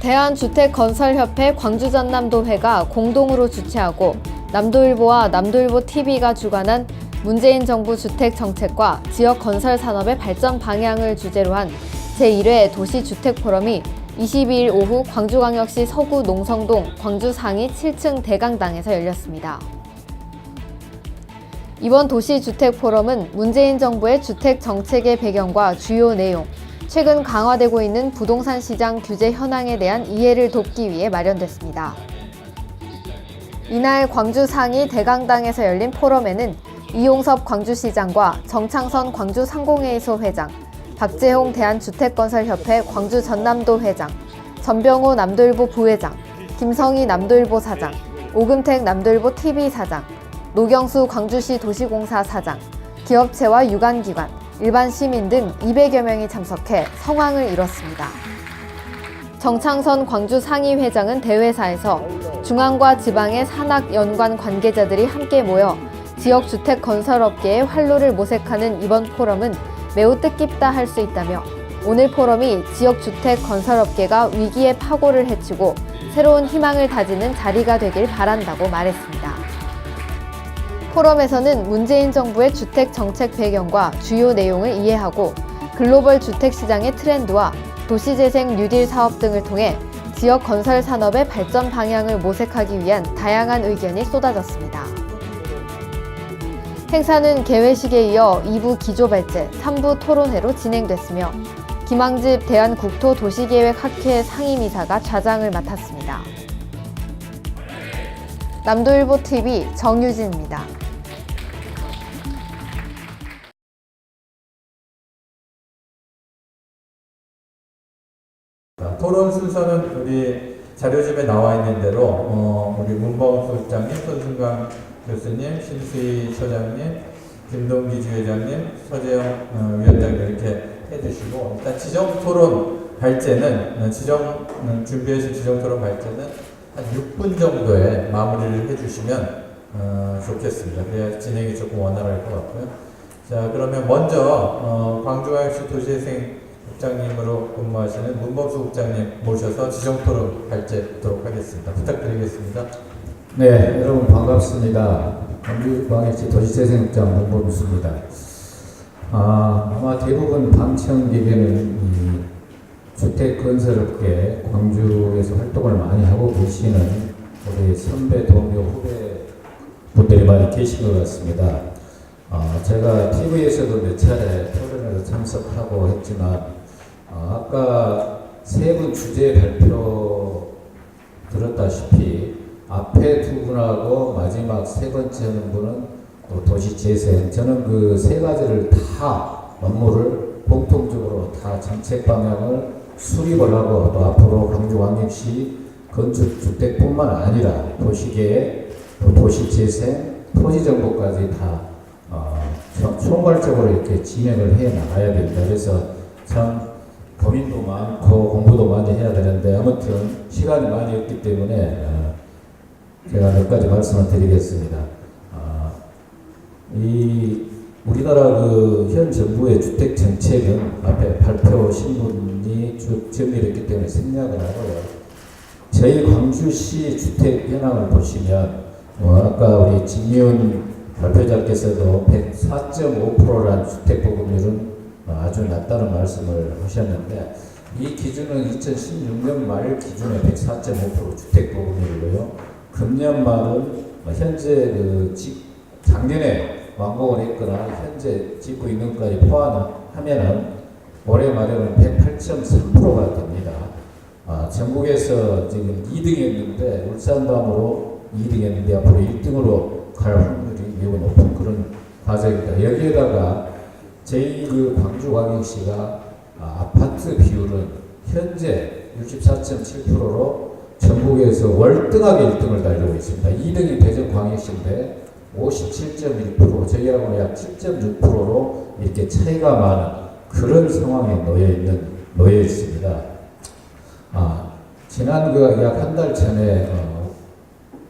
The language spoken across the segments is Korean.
대한주택건설협회 광주전남도회가 공동으로 주최하고 남도일보와 남도일보TV가 주관한 문재인 정부 주택정책과 지역건설산업의 발전 방향을 주제로 한 제1회 도시주택포럼이 22일 오후 광주광역시 서구 농성동 광주상이 7층 대강당에서 열렸습니다. 이번 도시주택포럼은 문재인 정부의 주택정책의 배경과 주요 내용, 최근 강화되고 있는 부동산 시장 규제 현황에 대한 이해를 돕기 위해 마련됐습니다. 이날 광주상이 대강당에서 열린 포럼에는 이용섭 광주시장과 정창선 광주상공회의소 회장, 박재홍 대한주택건설협회 광주전남도 회장, 전병호 남도일보 부회장, 김성희 남도일보 사장, 오금택 남도일보 TV 사장, 노경수 광주시 도시공사 사장, 기업체와 유관기관, 일반 시민 등 200여 명이 참석해 성황을 이뤘습니다. 정창선 광주 상임회장은 대회사에서 중앙과 지방의 산학 연관 관계자들이 함께 모여 지역 주택 건설업계의 활로를 모색하는 이번 포럼은 매우 뜻깊다 할 수 있다며 오늘 포럼이 지역 주택 건설업계가 위기의 파고를 헤치고 새로운 희망을 다지는 자리가 되길 바란다고 말했습니다. 포럼에서는 문재인 정부의 주택 정책 배경과 주요 내용을 이해하고 글로벌 주택 시장의 트렌드와 도시재생 뉴딜 사업 등을 통해 지역 건설 산업의 발전 방향을 모색하기 위한 다양한 의견이 쏟아졌습니다. 행사는 개회식에 이어 2부 기조발제, 3부 토론회로 진행됐으며 김항집 대한국토도시계획학회 상임이사가 좌장을 맡았습니다. 남도일보TV 정유진입니다. 토론 순서는 우리 자료집에 나와 있는 대로 우리 문범수 국장님, 손승강 교수님, 신수희 처장님, 김동기 주회장님, 서재영 위원장님 이렇게 해주시고 일단 지정토론 발제는 준비하신 지정토론 발제는 한 6분 정도에 마무리를 해주시면 좋겠습니다. 그래야 진행이 조금 원활할 것 같고요. 자, 그러면 먼저 광주광역시 도시재생 국장님으로 근무하시는 문범수 국장님 모셔서 지정토론 발제하도록 하겠습니다. 부탁드리겠습니다. 네, 여러분 반갑습니다. 광주광역시 도시재생국장 문범수입니다. 아마 대부분 방청객에는 주택건설업계 광주에서 활동을 많이 하고 계시는 우리 선배, 동료, 후배 분들이 많이 계신 것 같습니다. 제가 TV에서도 몇 차례 토론에서 참석하고 했지만 아까 세 분 주제 발표 들었다시피 앞에 두 분하고 마지막 세 번째 하는 분은 또 도시재생, 저는 그 세 가지를 다 업무를 공통적으로 다 정책 방향을 수립을 하고 또 앞으로 광주광역시 건축주택뿐만 아니라 도시계획, 또 도시재생, 토지정보까지 다 총괄적으로 이렇게 진행을 해 나가야 됩니다. 그래서 참 고민도 많고 공부도 많이 해야 되는데 아무튼 시간이 많이 없기 때문에 제가 몇 가지 말씀을 드리겠습니다. 이 우리나라 그 현 정부의 주택 정책은 앞에 발표 신문이 쭉 정리됐기 때문에 생략을 하고요. 저희 광주시 주택 현황을 보시면 아까 우리 진미훈 발표자께서도 104.5%라는 주택 보급률은 아주 낮다는 말씀을 하셨는데 이 기준은 2016년 말 기준의 104.5% 주택 보급률이고요. 금년 말은 현재 작년에 완공을 했거나 현재 짓고 있는 것까지 포함하면은 올해 말에는 108.3%가 됩니다. 전국에서 지금 2등했는데 울산 다음으로 2등했는데 앞으로 1등으로 갈 확률이 매우 높은 그런 과정입니다. 여기에다가 저희 그 광주광역시가 아파트 비율은 현재 64.7%로 전국에서 월등하게 1등을 달리고 있습니다. 2등이 대전광역시인데 57.1%, 저희하고는 약 7.6%로 이렇게 차이가 많은 그런 상황에 놓여 있습니다. 지난 약 한 달 전에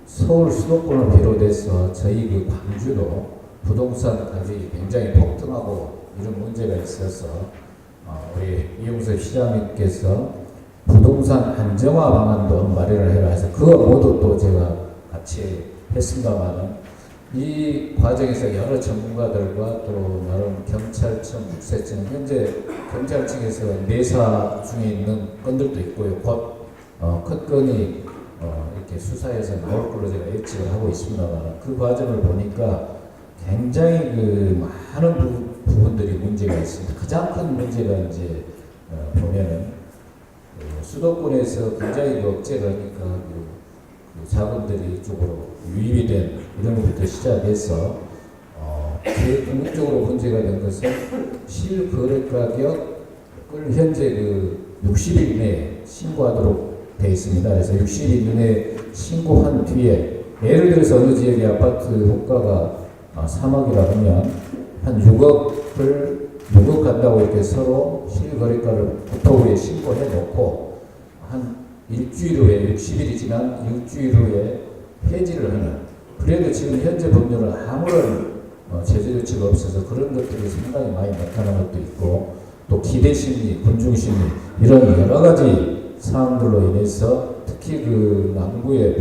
서울 수도권을 비롯해서 저희 그 광주도 부동산 가격이 굉장히 폭등하고 이런 문제가 있어서 우리 이용섭 시장님께서 부동산 안정화 방안도 마련을 해라 해서 그거 모두 또 제가 같이 했습니다만은 이 과정에서 여러 전문가들과 또 나름 경찰청, 국세청, 현재 경찰청에서 내사 중에 있는 건들도 있고요. 곧 큰 건이 이렇게 수사에서 나올 걸로 제가 예측을 하고 있습니다만 그 과정을 보니까 굉장히 그 많은 부분들이 문제가 있습니다. 가장 큰 문제가 이제 보면은 수도권에서 굉장히 억제가 하니까 그 자본들이 이쪽으로 유입이 된 이런 것부터 시작해서 제일 궁극적으로 문제가 된 것은 실거래 가격을 현재 그 60일 이내에 신고하도록 되어 있습니다. 그래서 60일 이내에 신고한 뒤에 예를 들어서 어느 지역의 아파트 호가가 3억이라 하면 한 6억 간다고 이렇게 서로 실거래가를 국토부에 신고해 놓고 한 일주일 후에 60일이 지난 일주일 후에 해지를 하는 그래도 지금 현재 법률은 아무런 제재 조치가 없어서 그런 것들이 상당히 많이 나타나는 것도 있고 또 기대심리, 군중심리 이런 여러 가지 사항들로 인해서 특히 그 남부의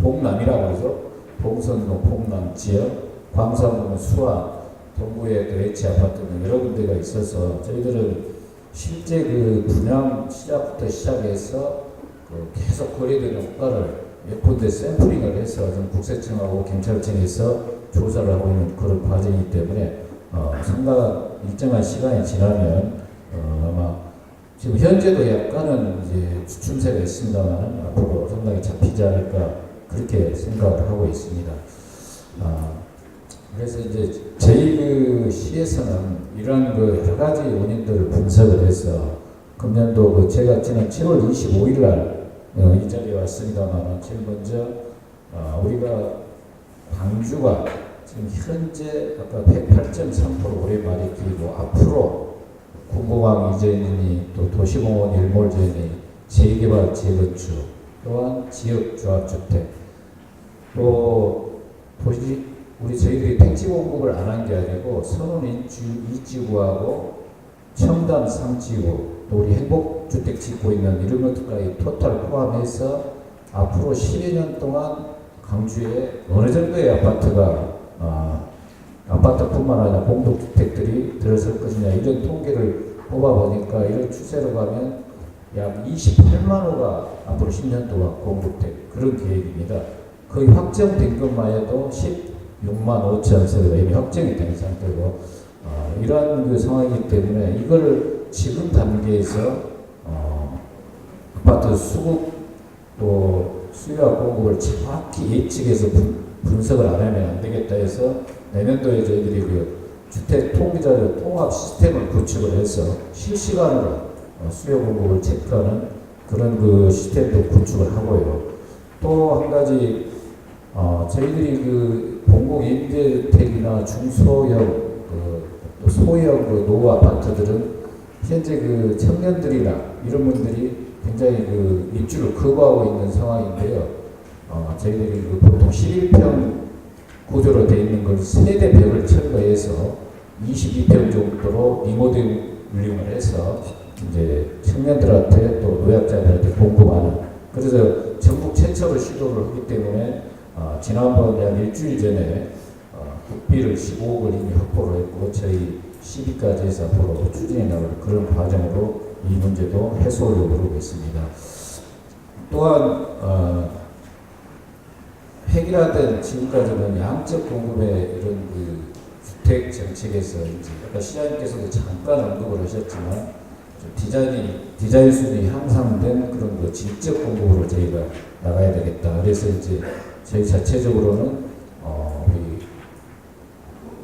봉남이라고 하죠. 봉선동 봉남 지역, 광산동 수원, 동구의 그 H 아파트 등 여러 군데가 있어서 저희들은 실제 그 분양 시작부터 시작해서 계속 거래되는 효과를 몇 군데 샘플링을 해서 좀 국세청하고 경찰청에서 조사를 하고 있는 그런 과정이기 때문에 상당한 일정한 시간이 지나면 아마 지금 현재도 약간은 이제 주춤세가 있습니다만 앞으로 상당히 잡히지 않을까 그렇게 생각을 하고 있습니다. 그래서 이제 저희 그 시에서는 이런 그 여러 가지 원인들을 분석을 해서 금년도 그 제가 지난 7월 25일 날 이 자리에 왔습니다만 제일 먼저 우리가 광주가 지금 현재 아까 108.3% 올해 말이 끼고 앞으로 군공항 이전이 또 도시공원 일몰전이 재개발 재건축 또한 지역조합주택 또 우리 저희들이 택지 공급을 안 한 게 아니고 선원 이지구하고 청담 상지구 또 우리 행복주택 짓고 있는 이런 것들까지 토탈 포함해서 앞으로 10여 년 동안 광주에 어느 정도의 아파트가 아파트뿐만 아니라 공동주택들이 들어설 것이냐 이런 통계를 뽑아보니까 이런 추세로 가면 약 28만 호가 앞으로 10년 동안 공급될 그런 계획입니다. 거의 확정된 것만 해도 16만 5천 세대가 이미 확정이 된 상태고 이러한 그 상황이기 때문에 이걸 지금 단계에서 아파트 수급 또 수요와 공급을 정확히 예측해서 분석을 안 하면 안 되겠다 해서 내년도에 저희들이 그 주택 통계자료 통합 시스템을 구축을 해서 실시간으로 수요 공급을 체크하는 그런 그 시스템도 구축을 하고요. 또 한 가지 저희들이 그 공공 임대주택이나 중소형 또 소형 그 노후 아파트들은 현재 그 청년들이나 이런 분들이 굉장히 그 입주를 거부하고 있는 상황인데요. 저희들이 그 보통 11평 구조로 되어 있는 걸 세대 벽을 철거해서 22평 정도로 리모델링을 해서 이제 청년들한테 또 노약자들한테 공급하는 그래서 전국 최초로 시도를 하기 때문에 지난번에 한 일주일 전에 국비를 15억을 이미 확보를 했고 저희 12까지 해서 앞으로 추진해 나갈 그런 과정으로 이 문제도 해소하려고 그러고 있습니다. 또한 획일화된 지금까지는 양적 공급의 이런 그 주택 정책에서 이제 아까 시장님께서도 잠깐 언급을 하셨지만 디자인 수준이 향상된 그런 그 질적 공급으로 저희가 나가야 되겠다. 그래서 이제 저희 자체적으로는 우리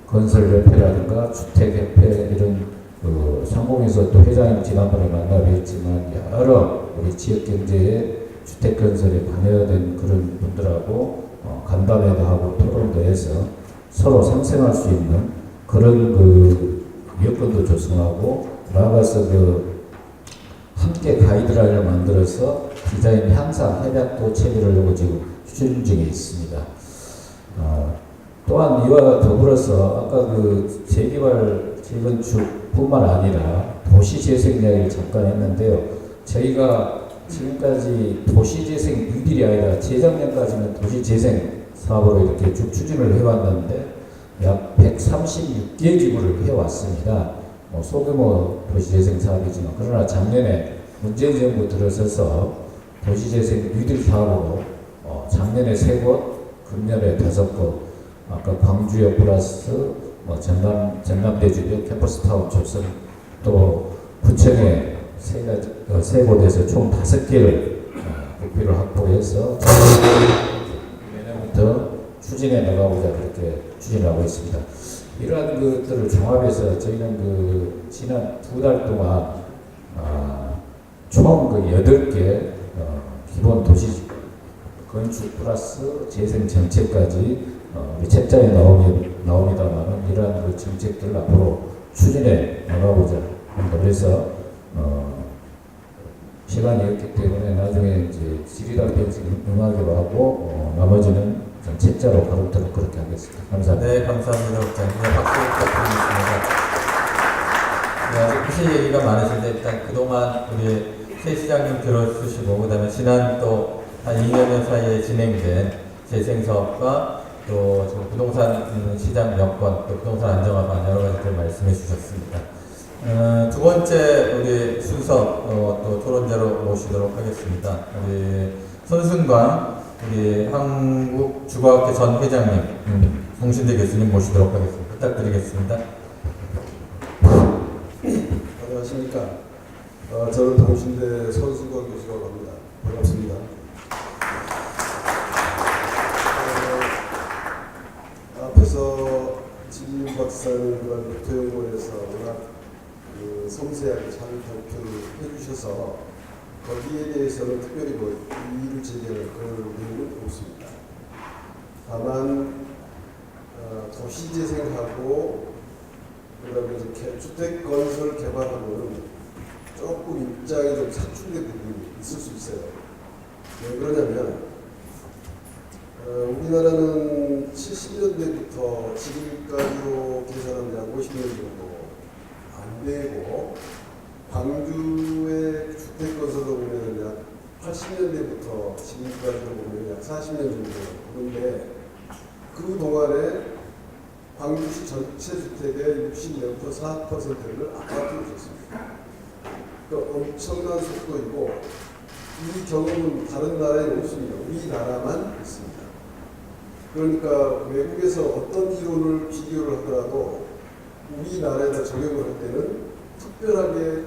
건설협회라든가 주택협회 이런 그 상공에서 또 회장님 지난번에 만나 뵀지만 여러 우리 지역 경제에 주택 건설에 관여된 그런 분들하고 간담회도 하고 토론도 해서 서로 상생할 수 있는 그런 그 여건도 조성하고 나아가서 그 함께 가이드라인을 만들어서 디자인 향상 협약도 체결하려고 지금 추진 중에 있습니다. 또한 이와 더불어서 아까 그 재개발 재건축뿐만 아니라 도시 재생 이야기를 잠깐 했는데요. 저희가 지금까지 도시재생 뉴딜이 아니라 재작년까지는 도시재생 사업으로 이렇게 쭉 추진을 해왔는데 약 136개 기구를 해왔습니다. 소규모 도시재생 사업이지만 그러나 작년에 문재인 정부 들어서서 도시재생 뉴딜 사업으로 작년에 3곳, 금년에 5곳, 아까 광주역 플러스 전남대주역 캠퍼스타운 조성 또 구청에 3곳에서 총 5개를 국비를 확보해서 내년부터 추진해 나가고자 그렇게 추진하고 있습니다. 이러한 것들을 종합해서 저희는 지난 2달 동안 총 8개 기본 도시 건축 플러스 재생 정책까지 우리 책자에 나옵니다만 이러한 정책들을 앞으로 추진해 나가고자 합니다. 그래서 시간이 없기 때문에 나중에 이제 질의답변 응하기로 하고 나머지는 좀 책자로 가로도록 그렇게 하겠습니다. 감사합니다. 네, 감사합니다. 국장님. 네, 박수 부탁드리겠습니다. 네, 아직 하실 얘기가 많으신데 일단 그동안 우리 새 시장님 들어주시고 그다음에 지난 또 한 2년 사이에 진행된 재생사업과 또 지금 부동산 시장 여건 또 부동산 안정화 방 여러 가지들 말씀해 주셨습니다. 두 번째 우리 순서 또 토론자로 모시도록 하겠습니다. 우리 손순광 우리 한국주거학회 전 회장님, 동신대 교수님 모시도록 하겠습니다. 부탁드리겠습니다. 안녕하십니까. 저는 동신대 손순광 교수라고 합니다. 반갑습니다. 앞에서 진유 박사님과 교토연구원에서 워낙 섬세하게 잘 발표를 해주셔서 거기에 대해서는 특별히 이의를 제기할 그런 내용은 없습니다. 다만 도시재생하고 그다음에 이제 주택 건설 개발하고는 조금 입장이 좀 사춘된 부분이 있을 수 있어요. 왜 그러냐면 우리나라는 70년대부터 지금까지로 계산하면 약 50년 정도 안 되고 광주의 주택 건설로 보면 약 80년대부터 지금까지로 보면 약 40년 정도 그런데 그 동안에 광주시 전체 주택의 60몇 %, 4%를 아파트로 줬습니다. 그러니까 엄청난 속도이고 이 경험은 다른 나라에 없습니다. 우리나라만 있습니다. 그러니까 외국에서 어떤 이론을 비교를 하더라도 우리나라에다 적용을 할 때는 특별하게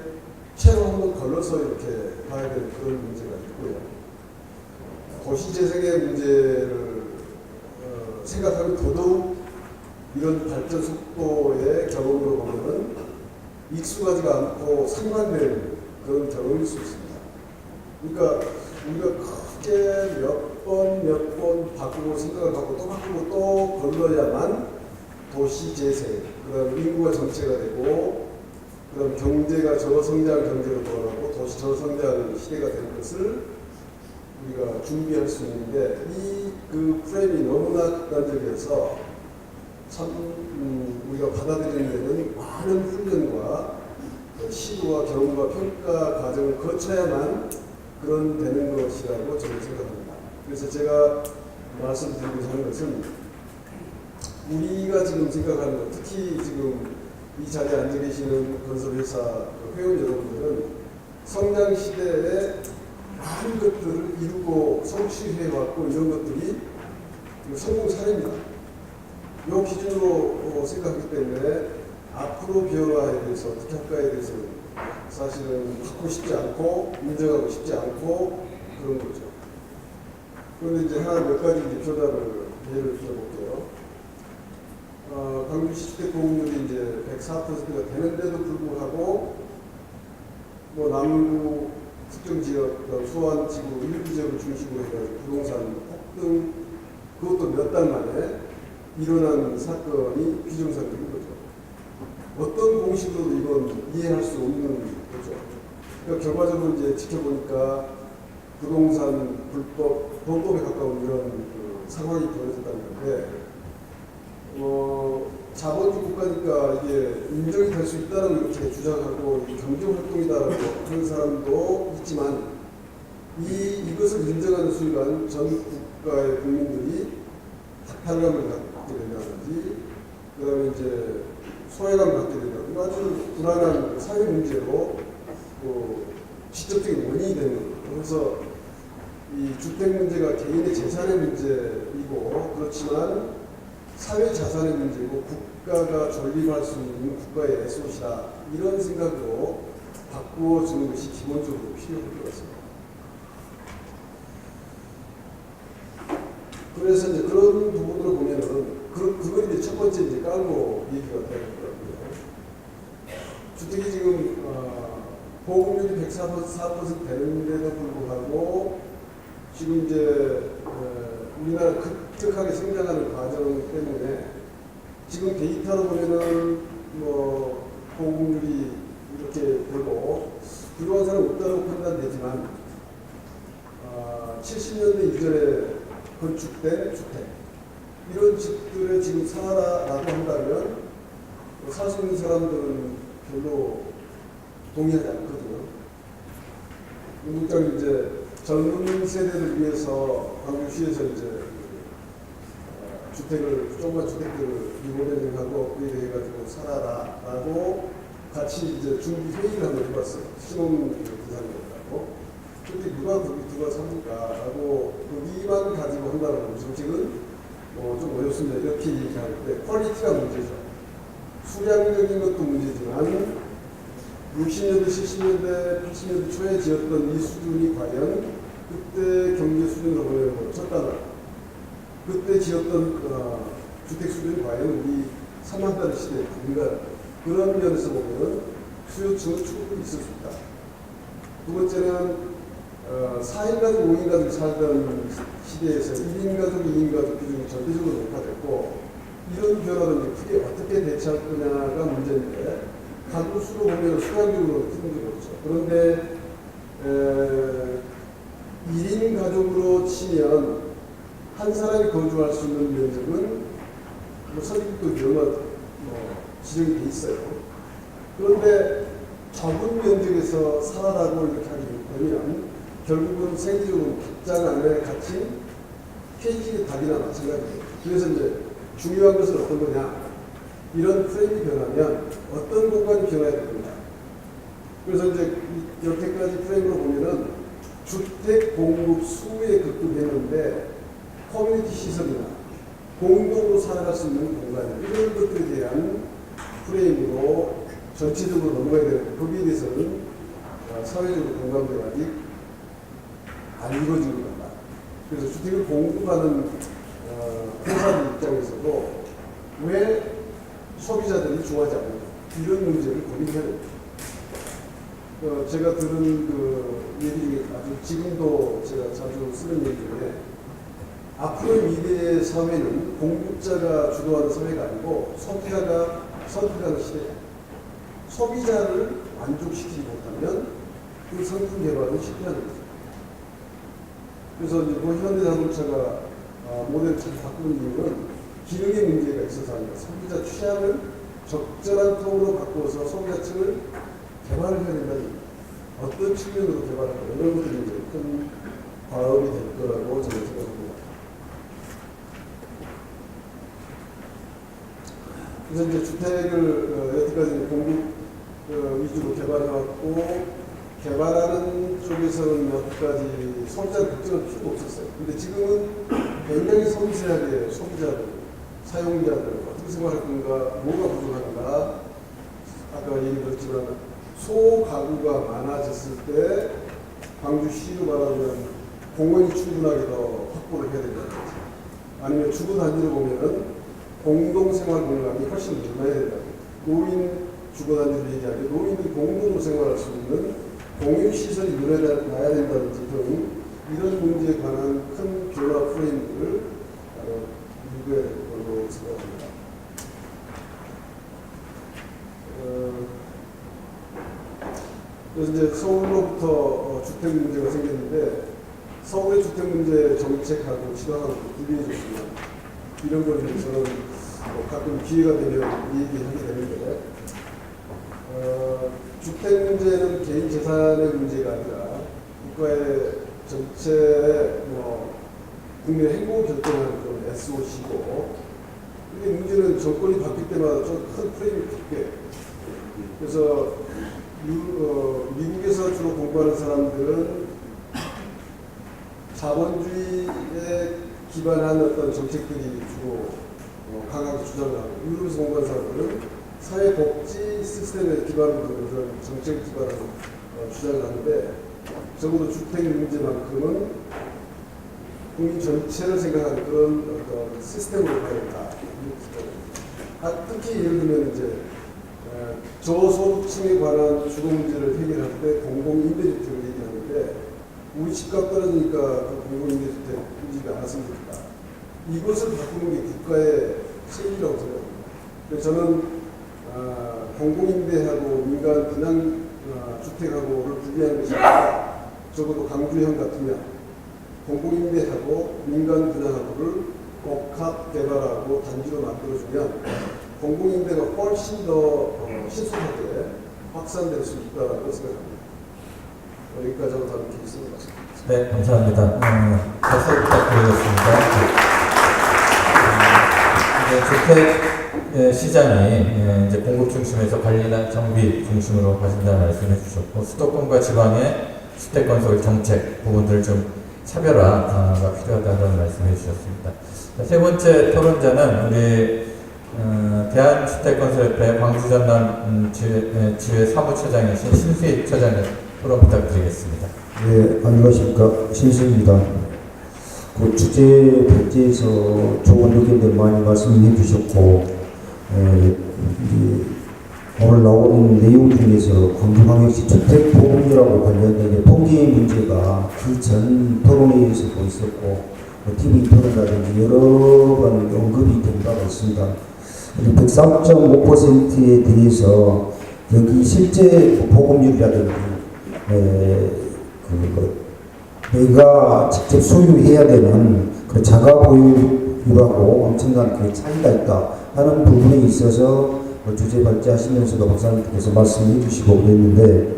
채로 한번 걸러서 이렇게 봐야 되는 그런 문제가 있고요. 도시재생의 문제를 생각하면 더더욱 이런 발전 속도의 경험으로 보면은 익숙하지가 않고 상반되는 그런 경험일 수 있습니다. 그러니까 우리가 크게 몇 번 바꾸고 생각을 바꾸고 또 바꾸고 또 걸러야만 도시재생, 그다음 인구가 정체가 되고 그다음 경제가 저성장 경제로 돌아가고 도시 저성장 시대가 되는 것을 우리가 준비할 수 있는데 그 프레임이 너무나 극단적이어서 참 우리가 받아들이는 데는 많은 훈련과 시도와 경험과 평가 과정을 거쳐야만 그런 되는 것이라고 저는 생각합니다. 그래서 제가 말씀드리고자 하는 것은 우리가 지금 생각하는 것, 특히 지금 이 자리에 앉아 계시는 건설회사 회원 여러분들은 성장 시대에 많은 것들을 이루고 성취해왔고 이런 것들이 성공 사례입니다. 이 기준으로 생각하기 때문에 앞으로 변화에 대해서 특히 학과에 대해서는 사실은 받고 싶지 않고 인정하고 싶지 않고 그런 거죠. 그런데 이제 하나 몇 가지 이제 표답을 예를 들어볼게요. 광주시 주택 보급률이 이제 104%가 되는데도 불구하고 뭐 남부 특정 지역, 수원 지구 일부 지역을 중심으로 해가지고 부동산 폭등 그것도 몇 달 만에 일어난 사건이 비정상적인 거죠. 어떤 공식으로도 이건 이해할 수 없는 거죠. 그러니까 결과적으로 이제 지켜보니까 부동산 범법에 가까운 이런 상황이 벌어졌다는 건데, 자본주의 국가니까 이게 인정이 될 수 있다라고 이렇게 주장하고 경제활동이다라고 하는 사람도 있지만 이것을 인정하는 순간 전 국가의 국민들이 박탈감을 갖게 된다든지, 그 다음에 이제 소외감을 갖게 된다든지, 아주 불안한 사회 문제로 직접적인 원인이 되는 거예요. 그래서 이 주택 문제가 개인의 재산의 문제이고, 그렇지만 사회 자산의 문제고 국가가 존립할 수 있는 국가의 에셋이다, 이런 생각으로 바꾸어주는 것이 기본적으로 필요할 것 같습니다. 그래서 이제 그런 부분으로 보면은 그건 이제 첫 번째 이제 깔고 얘기가 되는 거고요. 주택이 지금 보급률이 104% 되는데도 불구하고 지금 이제 우리나라 급격하게 성장하는 과정 때문에 지금 데이터로 보면은 뭐 보급률이 이렇게 되고 불우한 사람 없다고 판단되지만 70년대 이전에 건축된 주택, 이런 집들에 지금 살아라고 한다면 살 수 있는 사람들은 별로 동의하지 않거든요. 문득 이제 젊은 세대를 위해서 광주시에서 이제 주택을, 조그만 주택들을 리모델링하고 업그레이드 해가지고 살아라라고 같이 이제 준비 회의를 한번 해봤어요. 신혼 대상이라고. 근데 누가 삽니까? 라고 거기만 가지고 한다는 정책은 좀 어렵습니다. 이렇게 얘기할 때 퀄리티가 문제죠. 수량적인 것도 문제지만 60년대, 70년대, 80년대 초에 지었던 이 수준이 과연 그때 경제 수준으로 보면 첫 단어, 그때 지었던 주택 수준이 과연 우리 3만 달러 시대에 아닌가, 그런 면에서 보면 수요층은 충분히 있을 수 있다. 두 번째는 4인 가족, 5인 가족이 살던 시대에서 1인 가족, 2인 가족 비중이 절대적으로 높아졌고, 이런 변화를 크게 어떻게 대처할 거냐가 문제인데, 가구 수로 보면 수량적으로 힘들었죠. 그런데 1인 가족으로 치면 한 사람이 거주할 수 있는 면적은 선진국도 여러 지정이 돼 있어요. 그런데 적은 면적에서 살아라고 이렇게 하게 되면 결국은 생리적으로 빗장 안에 갇힌 케이크 닭이나 마찬가지예요. 그래서 이제 중요한 것은 어떤 거냐? 이런 프레임이 변하면 어떤 공간이 변해야 됩니다. 그래서 이제 여태까지 프레임으로 보면은 주택 공급 수에 급급했는데 커뮤니티 시설이나 공동으로 살아갈 수 있는 공간, 이런 것들에 대한 프레임으로 전체적으로 넘어가야 되는데, 거기에 대해서는 사회적으로 공감대가 아직 안 이루어지는 겁니다. 그래서 주택을 공급하는 회사들 입장에서도 왜 소비자들이 좋아하지 않는가, 이런 문제를 고민해야 됩니다. 제가 들은 그 얘기 중에 아주 지금도 제가 자주 쓰는 얘기 중에, 앞으로 미래의 사회는 공급자가 주도하는 사회가 아니고 소비자가 선택하는 시대다. 소비자를 만족시키지 못하면 그 상품 개발은 실패하는 거죠. 그래서 이제 뭐 현대자동차가 모델을 자꾸 바꾸는 이유는 기능의 문제가 있어서 아니라 소비자 취향을 적절한 톤으로 바꾸어서 소비자층을 개발을 해야 된다는 얘기입니다. 어떤 측면으로 개발할 까, 이런 것들이 이제 큰 과업이 될 거라고 저는 생각합니다. 그래서 이제 주택을 여태까지 공급 위주로 개발해왔고, 개발하는 쪽에서는 여태까지 소비자를 걱정할 필요가 없었어요. 근데 지금은 굉장히 섬세하게 소비자들, 사용자들 어떻게 생각할 건가, 뭐가 부족한가, 아까 얘기 드렸지만 소가구가 많아졌을 때 광주시로 말하면 공원이 충분하게 더 확보를 해야 된다는 거죠. 아니면 주거 단지로 보면은 공동생활 공간이 훨씬 늘어나야 된다. 노인 주거단지를 얘기하면 노인들이 공동으로 생활할 수 있는 공유시설이 늘어나야 된다든지 등 이런 문제에 관한 큰 변화 프레임을 유도해야 될 걸로 생각합니다. 그래서 이제 서울로부터 주택 문제가 생겼는데, 서울의 주택 문제 정책하고 시각하고 분리해줬으면, 이런 걸 저는 가끔 기회가 되면 얘기하게 되는데, 주택 문제는 개인 재산의 문제가 아니라 국가의 전체 국내 행보 결정하는 그런 SOC고, 이게 문제는 정권이 바뀔 때마다 좀 큰 프레임이 바뀌어요. 그래서 미국에서 주로 공부하는 사람들은 자본주의에 기반한 어떤 정책들이 주로 강하게 주장을 하고, 유럽에서 공부하는 사람들은 사회복지 시스템에 기반으로 그런 정책을 기반한 주장을 하는데, 적어도 주택 문제만큼은 국민 전체를 생각하는 그런 어떤 시스템으로 가야 된다. 특히 예를 들면 이제 저소득층에 관한 주거 문제를 해결할 때 공공임대주택을 얘기하는데, 우리 집값 떨어지니까 그 공공임대주택 문제가 않았습니까? 이것을 바꾸는 게 국가의 책임이라고 생각합니다. 그래서 저는 공공임대하고 민간 분양 주택하고를 분리하는 것이 아니라, 적어도 강주형 같으면 공공임대하고 민간 분양하고를 복합 개발하고 단지로 만들어주면 공공임대가 훨씬 더 신속하게 확산될 수 있다고 생각합니다. 여기까지 하고 다른 게 있습니다. 네, 감사합니다. 박수 부탁드리겠습니다. 주택 시장이 이제 공급 중심에서 관리나 정비 중심으로 가신다는 말씀해 주셨고, 수도권과 지방의 주택 건설 정책 부분들 좀 차별화가 필요하다는 말씀해 주셨습니다. 세 번째 토론자는 우리 대한주택건설협회 광주 전남 지회 사무처장이신 신수익 처장님 토론 부탁드리겠습니다. 네, 안녕하십니까. 신수입니다. 그 주제 백제에서 좋은 의견들 많이 말씀해 주셨고, 오늘 나오는 내용 중에서 광주광역시 주택보험이라고 관련된 통계 문제가 그 전 토론회에서도 있었고, TV 토론이라든지 여러 번 언급이 된 바가 있습니다. 103.5%에 대해서 여기 실제 보험률이라든지 내가 직접 소유해야 되는 그 자가 보유율하고 엄청난 그 차이가 있다 하는 부분에 있어서 주제 발제하시면서도 박사님께서 말씀해 주시고 그랬는데,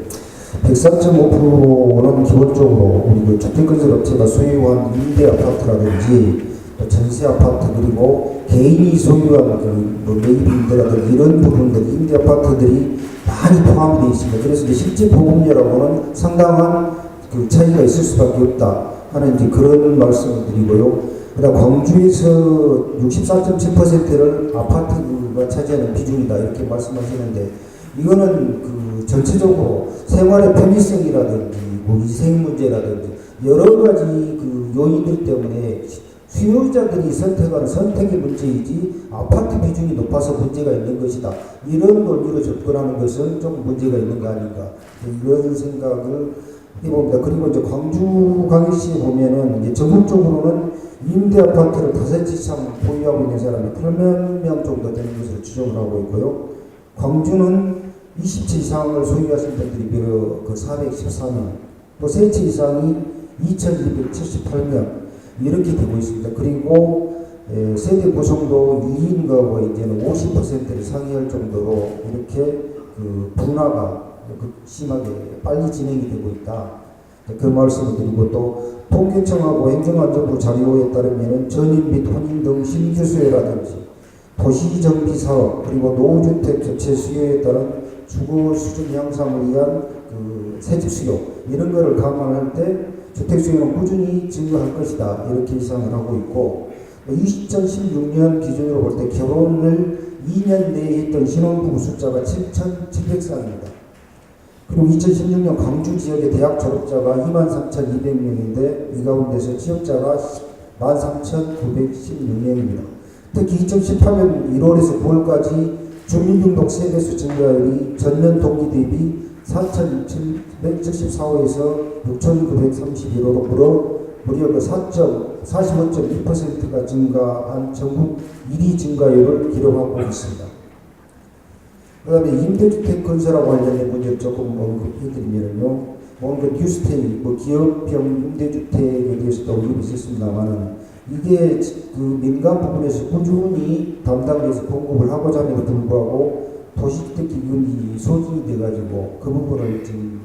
103.5%는 기본적으로 우리 그 주택건설업체가 소유한 임대 아파트라든지 전세 아파트, 그리고 개인이 소유한 그 매입 임대라든지 이런 부분들, 임대 아파트들이 많이 포함이 되어 있습니다. 그래서 이제 실제 보험료라고는 상당한 그 차이가 있을 수밖에 없다 하는 이제 그런 말씀을 드리고요. 그다음 광주에서 64.7%를 아파트가 차지하는 비중이다 이렇게 말씀하시는데, 이거는 그 전체적으로 생활의 편의성이라든지 위생 문제라든지 여러 가지 그 요인들 때문에 수요자들이 선택하는 선택의 문제이지 아파트 비중이 높아서 문제가 있는 것이다, 이런 논리로 접근하는 것은 좀 문제가 있는 거 아닌가, 이런 생각을 해봅니다. 그리고 이제 광주광역시에 보면은 이제 전국적으로는 임대 아파트를 5채 이상 보유하고 있는 사람이 8만 명 정도 되는 것으로 추정을 하고 있고요. 광주는 20채 이상을 소유하신 분들이 비록 그 414명, 또 3채 이상이 2,278명 이렇게 되고 있습니다. 그리고 세대 구성도 2인 가구가 이제는 50%를 상회할 정도로 이렇게 그 분화가 심하게 빨리 진행이 되고 있다, 그 말씀을 드리고, 또 통계청하고 행정안전부 자료에 따르면 전입 및 혼인 등 신규 수요라든지 도시정비사업, 그리고 노후주택 교체 수요에 따른 주거 수준 향상을 위한 그 새집 수요, 이런 거를 감안할 때 주택 수요는 꾸준히 증가할 것이다 이렇게 예상을 하고 있고, 2016년 기준으로 볼 때 결혼을 2년 내에 했던 신혼부부 숫자가 7,700쌍입니다. 그리고 2016년 광주 지역의 대학 졸업자가 23,200명인데 이 가운데서 취업자가 13,916명입니다. 특히 2018년 1월에서 9월까지 주민등록 세대수 증가율이 전년 동기 대비 4,774호에서 6,931호로 무려 그 45.2%가 증가한 전국 1위 증가율을 기록하고 있습니다. 그 다음에 임대주택 건설하고 관련된 문제를 조금 언급해드리면요, 그 뉴스테이, 기업형 임대주택에 대해서도 언급이 있었습니다만은, 이게 그 민간 부분에서 꾸준히 담당해서 공급을 하고자 함에도 불구하고 도시주택기금이 소진이 돼가지고 그 부분을 지금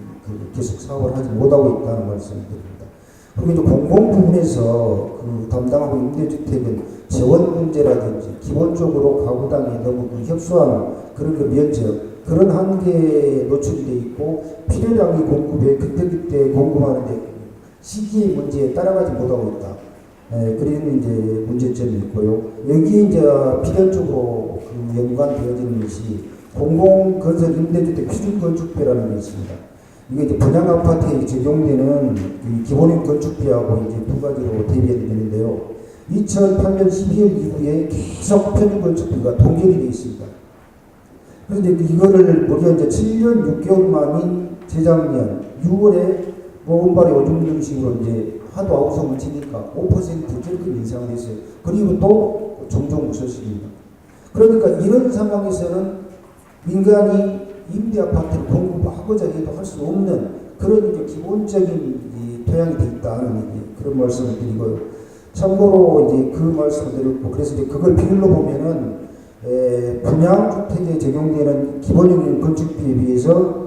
계속 사업을 하지 못하고 있다는 말씀을 드립니다. 그리고 이제 공공 부분에서 그 담당하고 임대주택은 재원 문제라든지 기본적으로 가구당에 너무 그 협소한 그런 그 면적 그런 한계에 노출이 돼 있고 필요량이 공급에 그때그때 공급하는데 시기의 문제에 따라가지 못하고 있다. 그런 이제 문제점이 있고요. 여기에 이제 필연적으로 그 연관되어지는 것이 공공건설 임대주택 표준건축비라는 게 있습니다. 이게 이제 분양 아파트에 적용되는 그 기본형 건축비하고 이제 두 가지로 대비해야 되는데요. 2008년 12월 이후에 계속 표준건축비가 동결이 되어 있습니다. 그래서 이제 이거를 우리가 이제 7년 6개월 만인 재작년 6월에 뭐 은발의 오줌 등식으로 이제 하도 아우성을 치니까 5% 절금 인상을 했어요. 그리고 또 종종 소식입니다. 그러니까 이런 상황에서는 민간이 임대 아파트를 공급하고자 해도 할 수 없는 그런 이제 기본적인 이 토양이 돼 있다는 그런 말씀을 드리고요. 참고로 이제 그 말씀을 드렸고, 그래서 이제 그걸 비율로 보면은 분양주택에 적용되는 기본형 건축비에 비해서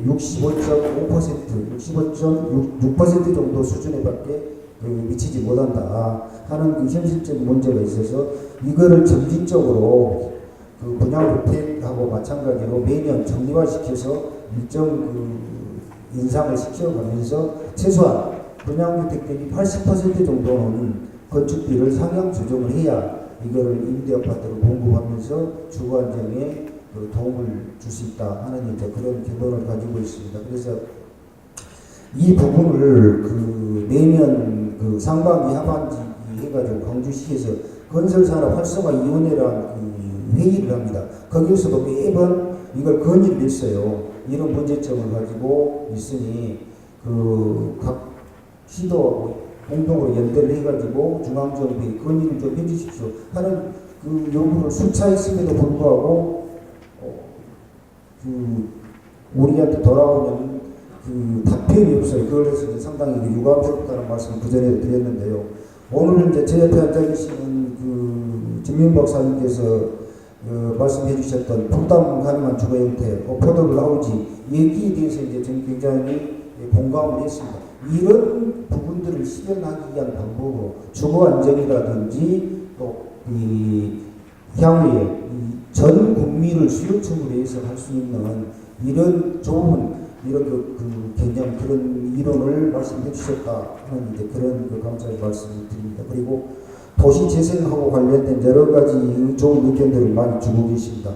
65.5%, 65.6% 정도 수준에밖에 미치지 못한다 하는 그 현실적 문제가 있어서 이거를 점진적으로 그 분양주택하고 마찬가지로 매년 정리화시켜서 일정 그 인상을 시켜가면서 최소한 분양주택 대비 80% 정도는 건축비를 상향 조정을 해야 이거를 임대아파트를 공급하면서 주거 안정에 그 도움을 줄 수 있다 하는 이제 그런 결론을 가지고 있습니다. 그래서 이 부분을 그 내년 그 상반기 하반기 해가지고 광주시에서 건설산업 활성화위원회라는 그 회의를 합니다. 거기에서도 매번 이걸 건의를 했어요. 이런 문제점을 가지고 있으니 그 각 시도 공동으로 연대를 해가지고 중앙정부에 건의를 좀 해주십시오 하는 그 요구를 수차했음에도 불구하고 그 우리한테 돌아오는 그 답변이 없어요. 그래서 상당히 유감스럽다는 말씀을 그 전에 드렸는데요. 오늘 이제 제 옆에 앉아 계시는 그 진명 박사님께서 말씀해 주셨던 부담 가능한 주거 형태, 어포더블 하우지 얘기에 대해서 이제 저는 굉장히 공감을 했습니다. 이런 부분들을 실현하기 위한 방법으로 주거 안정이라든지 또 이 향후에 전 국민을 수요층으로 해서 할 수 있는 이런 좋은 이런 그 개념 그런 이론을 말씀해 주셨다 하는 이제 그런 그 감사의 말씀을 드립니다. 그리고 도시 재생하고 관련된 여러 가지 좋은 의견들을 많이 주고 계십니다.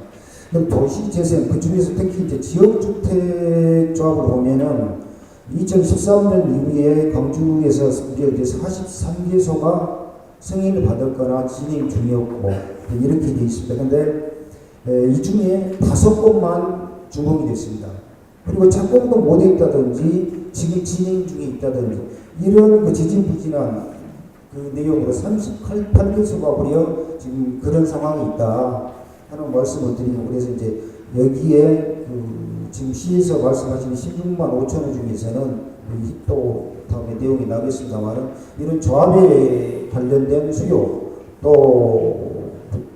그럼 도시 재생 그 중에서 특히 이제 지역주택 조합을 보면은 2013년 이후에 광주에서 43개소가 승인을 받았거나 진행 중이었고 이렇게 되어 있습니다. 그런데 이 중에 5곳만 준공이 됐습니다. 그리고 착공도 못했다든지 지금 진행 중에 있다든지 이런 그 지지부진한 그 내용으로 38개소가 무려 지금 그런 상황이 있다 하는 말씀을 드리고 그래서 이제 여기에 지금 시에서 말씀하시는 16만 5천 원 중에서는 또 다음에 내용이 나겠습니다만은 이런 조합에 관련된 수요 또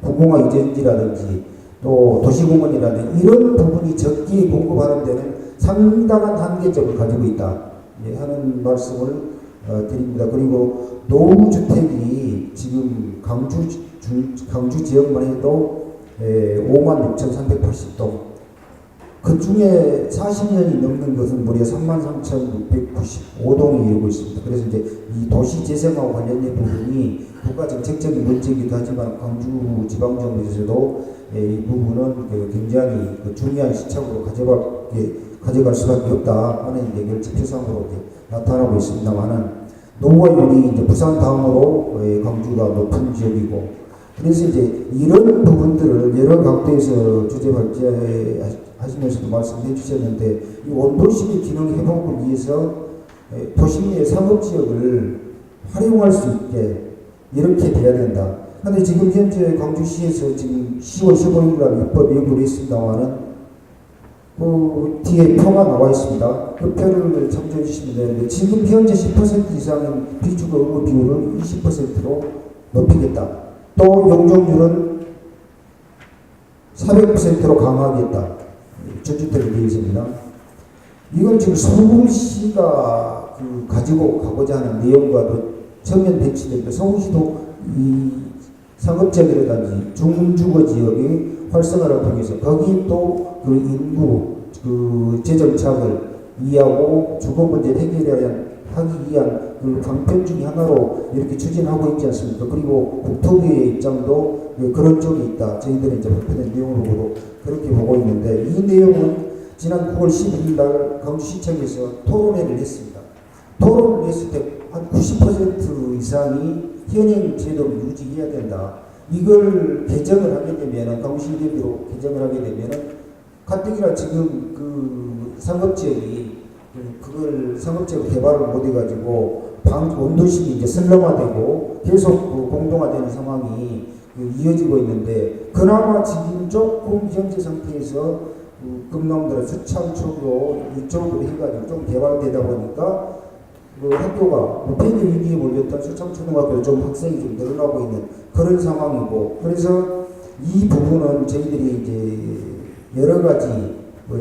공공화 이전지라든지 또 도시공원이라든지 이런 부분이 적게 공급하는 데는 상당한 한계점을 가지고 있다 하는 말씀을 드립니다. 그리고 노후주택이 지금 광주 지역만 해도 56,380동 그 중에 40년이 넘는 것은 무려 33,695동이 이루고 있습니다. 그래서 이제 이 도시 재생하고 관련된 부분이 국가 정책적인 문제이기도 하지만 광주지방정부에서도 이 부분은 굉장히 중요한 시착으로 가져갈 수밖에 없다 하는 얘기를 지표상으로 나타나고 있습니다만은 노후화율이 이제 부산 다음으로 광주가 높은 지역이고 그래서 이제 이런 부분들을 여러 각도에서 주제 발제하시면서도 말씀해 주셨는데 이 원도시의 기능 회복을 위해서 도심의 상업지역을 활용할 수 있게 이렇게 돼야 된다. 그런데 지금 현재 광주시에서 지금 10월 15일 날 입법 예고를 했습니다만은 그 뒤에 표가 나와 있습니다. 그 표를 참조해 주시면 되는데 지금 현재 10% 이상인 비주거 의무 비율을 20%로 높이겠다. 또 용적률은 400%로 강화하겠다. 전주택에 되어 있습니다. 이건 지금 서울시가 가지고 가고자 하는 내용과도 전면 배치됩니다. 서울시도 이 상업지역이라든지 중주거 지역의 활성화를 통해서 거기 또 그 인구 재정착을 이해하고 주거 문제 하기 위한 그 방편 중에 하나로 이렇게 추진하고 있지 않습니까? 그리고 국토부의 입장도 그런 쪽이 있다. 저희들은 이제 발표된 내용으로 그렇게 보고 있는데, 이 내용은 지난 9월 11일 날 광주시청에서 토론회를 했습니다. 토론을 했을 때 한 90% 이상이 현행 제도를 유지해야 된다. 이걸 개정을 하게 되면은, 광주시대로 개정을 하게 되면은 가뜩이나 지금 그 상업지역이 그걸 상업지역 개발을 못 해가지고 원도심이 이제 슬럼화되고 계속 공동화되는 상황이 이어지고 있는데, 그나마 지금 조금 현재 상태에서 금남들 수창초교 이쪽으로 해가지고 좀 개발되다 보니까 학교가 폐교 위기에 몰렸던 수창초등학교 좀 학생이 좀 늘어나고 있는 그런 상황이고, 그래서 이 부분은 저희들이 이제 여러 가지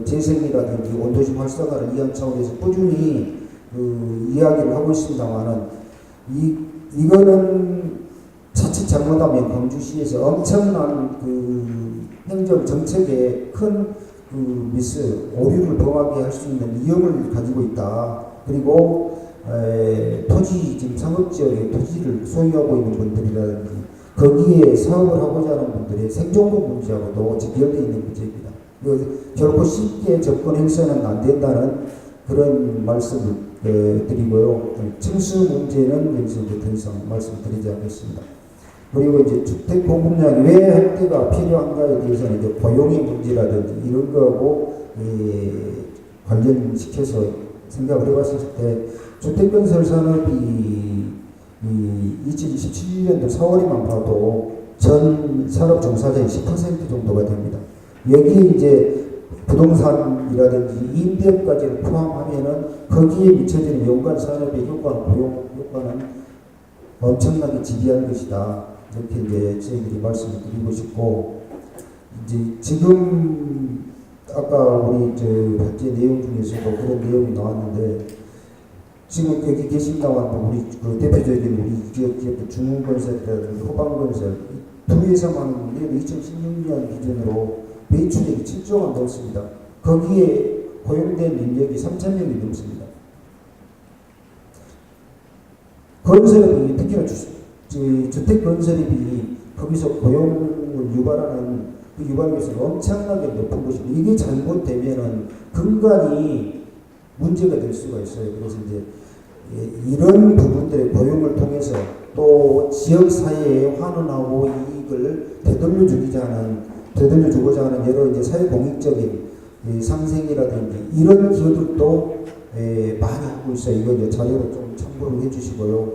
재생이라든지 원도심 활성화를 위한 차원에서 꾸준히 이야기를 하고 있습니다만은, 이거는 자칫 잘못하면 광주시에서 엄청난 행정 정책에 큰 미스, 오류를 범하게 할 수 있는 위험을 가지고 있다. 그리고 토지, 지금 상업지역의 토지를 소유하고 있는 분들이라든지 거기에 사업을 하고자 하는 분들의 생존권 문제하고도 직결되어 있는 문제입니다. 결코 쉽게 접근해서는 안 된다는 그런 말씀을 드리고요. 층수 문제는 여기서 이제 더 이상 말씀드리지 않겠습니다. 그리고 이제 주택 공급량이 왜 확대가 필요한가에 대해서는 이제 고용의 문제라든지 이런 거하고 관련시켜서 생각을 해봤을 때, 주택건설 산업이 2027년도 4월에만 봐도 전 산업 종사자의 10% 정도가 됩니다. 여기에 이제 부동산이라든지 임대업까지를 포함하면은 거기에 미쳐지는 연간 산업의 효과는, 고용 효과는 엄청나게 지대한 것이다. 이렇게 이제 저희들이 말씀을 드리고 싶고, 이제 지금 아까 우리 발제 내용 중에서도 그런 내용이 나왔는데, 지금 여기 계신다고 우리 대표적인 우리 지역 기업들 중흥건설이라든지 호방건설 두 회사만 2016년 기준으로 매출액이 7조가 넘습니다. 거기에 고용된 인력이 3,000명이 넘습니다. 건설업이 특히나 주택건설업이 거기서 고용을 유발하는 그 유발력이 엄청나게 높은 것입니다. 이게 잘못되면은 근간이 문제가 될 수가 있어요. 그래서 이제 이런 부분들의 고용을 통해서 또 지역 사회에 환원하고 이익을 되돌려주고자 하는 여러 이제 사회 공익적인 상생이라든지 이런 기업들도 많이 하고 있어요. 이거 이제 자료로 좀 참고를 해주시고요.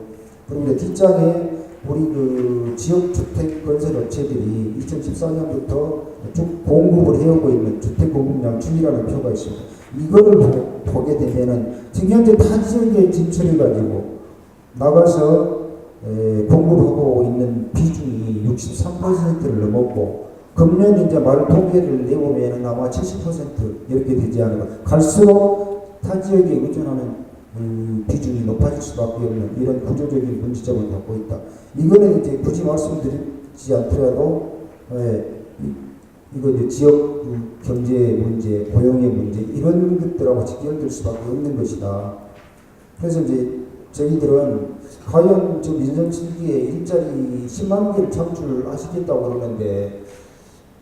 그리고 이제 뒷장에 우리 지역 주택 건설 업체들이 2014년부터 쭉 공급을 해오고 있는 주택 공급량 추이라는 표가 있습니다. 이거를 보게 되면은 지금 현재 타 지역에 진출해가지고 나가서 공급하고 있는 비중이 63%를 넘었고, 금년 이제 말 통계를 내보면 아마 70% 이렇게 되지 않을까. 갈수록 타 지역에 의존하는 비중이 높아질 수밖에 없는 이런 구조적인 문제점을 갖고 있다. 이거는 이제 굳이 말씀드리지 않더라도 이거 이제 지역 경제 문제, 고용의 문제 이런 것들하고 직결될 수밖에 없는 것이다. 그래서 이제 저희들은 과연 저 민선 7기에 일자리 10만 개를 창출하시겠다고 그러는데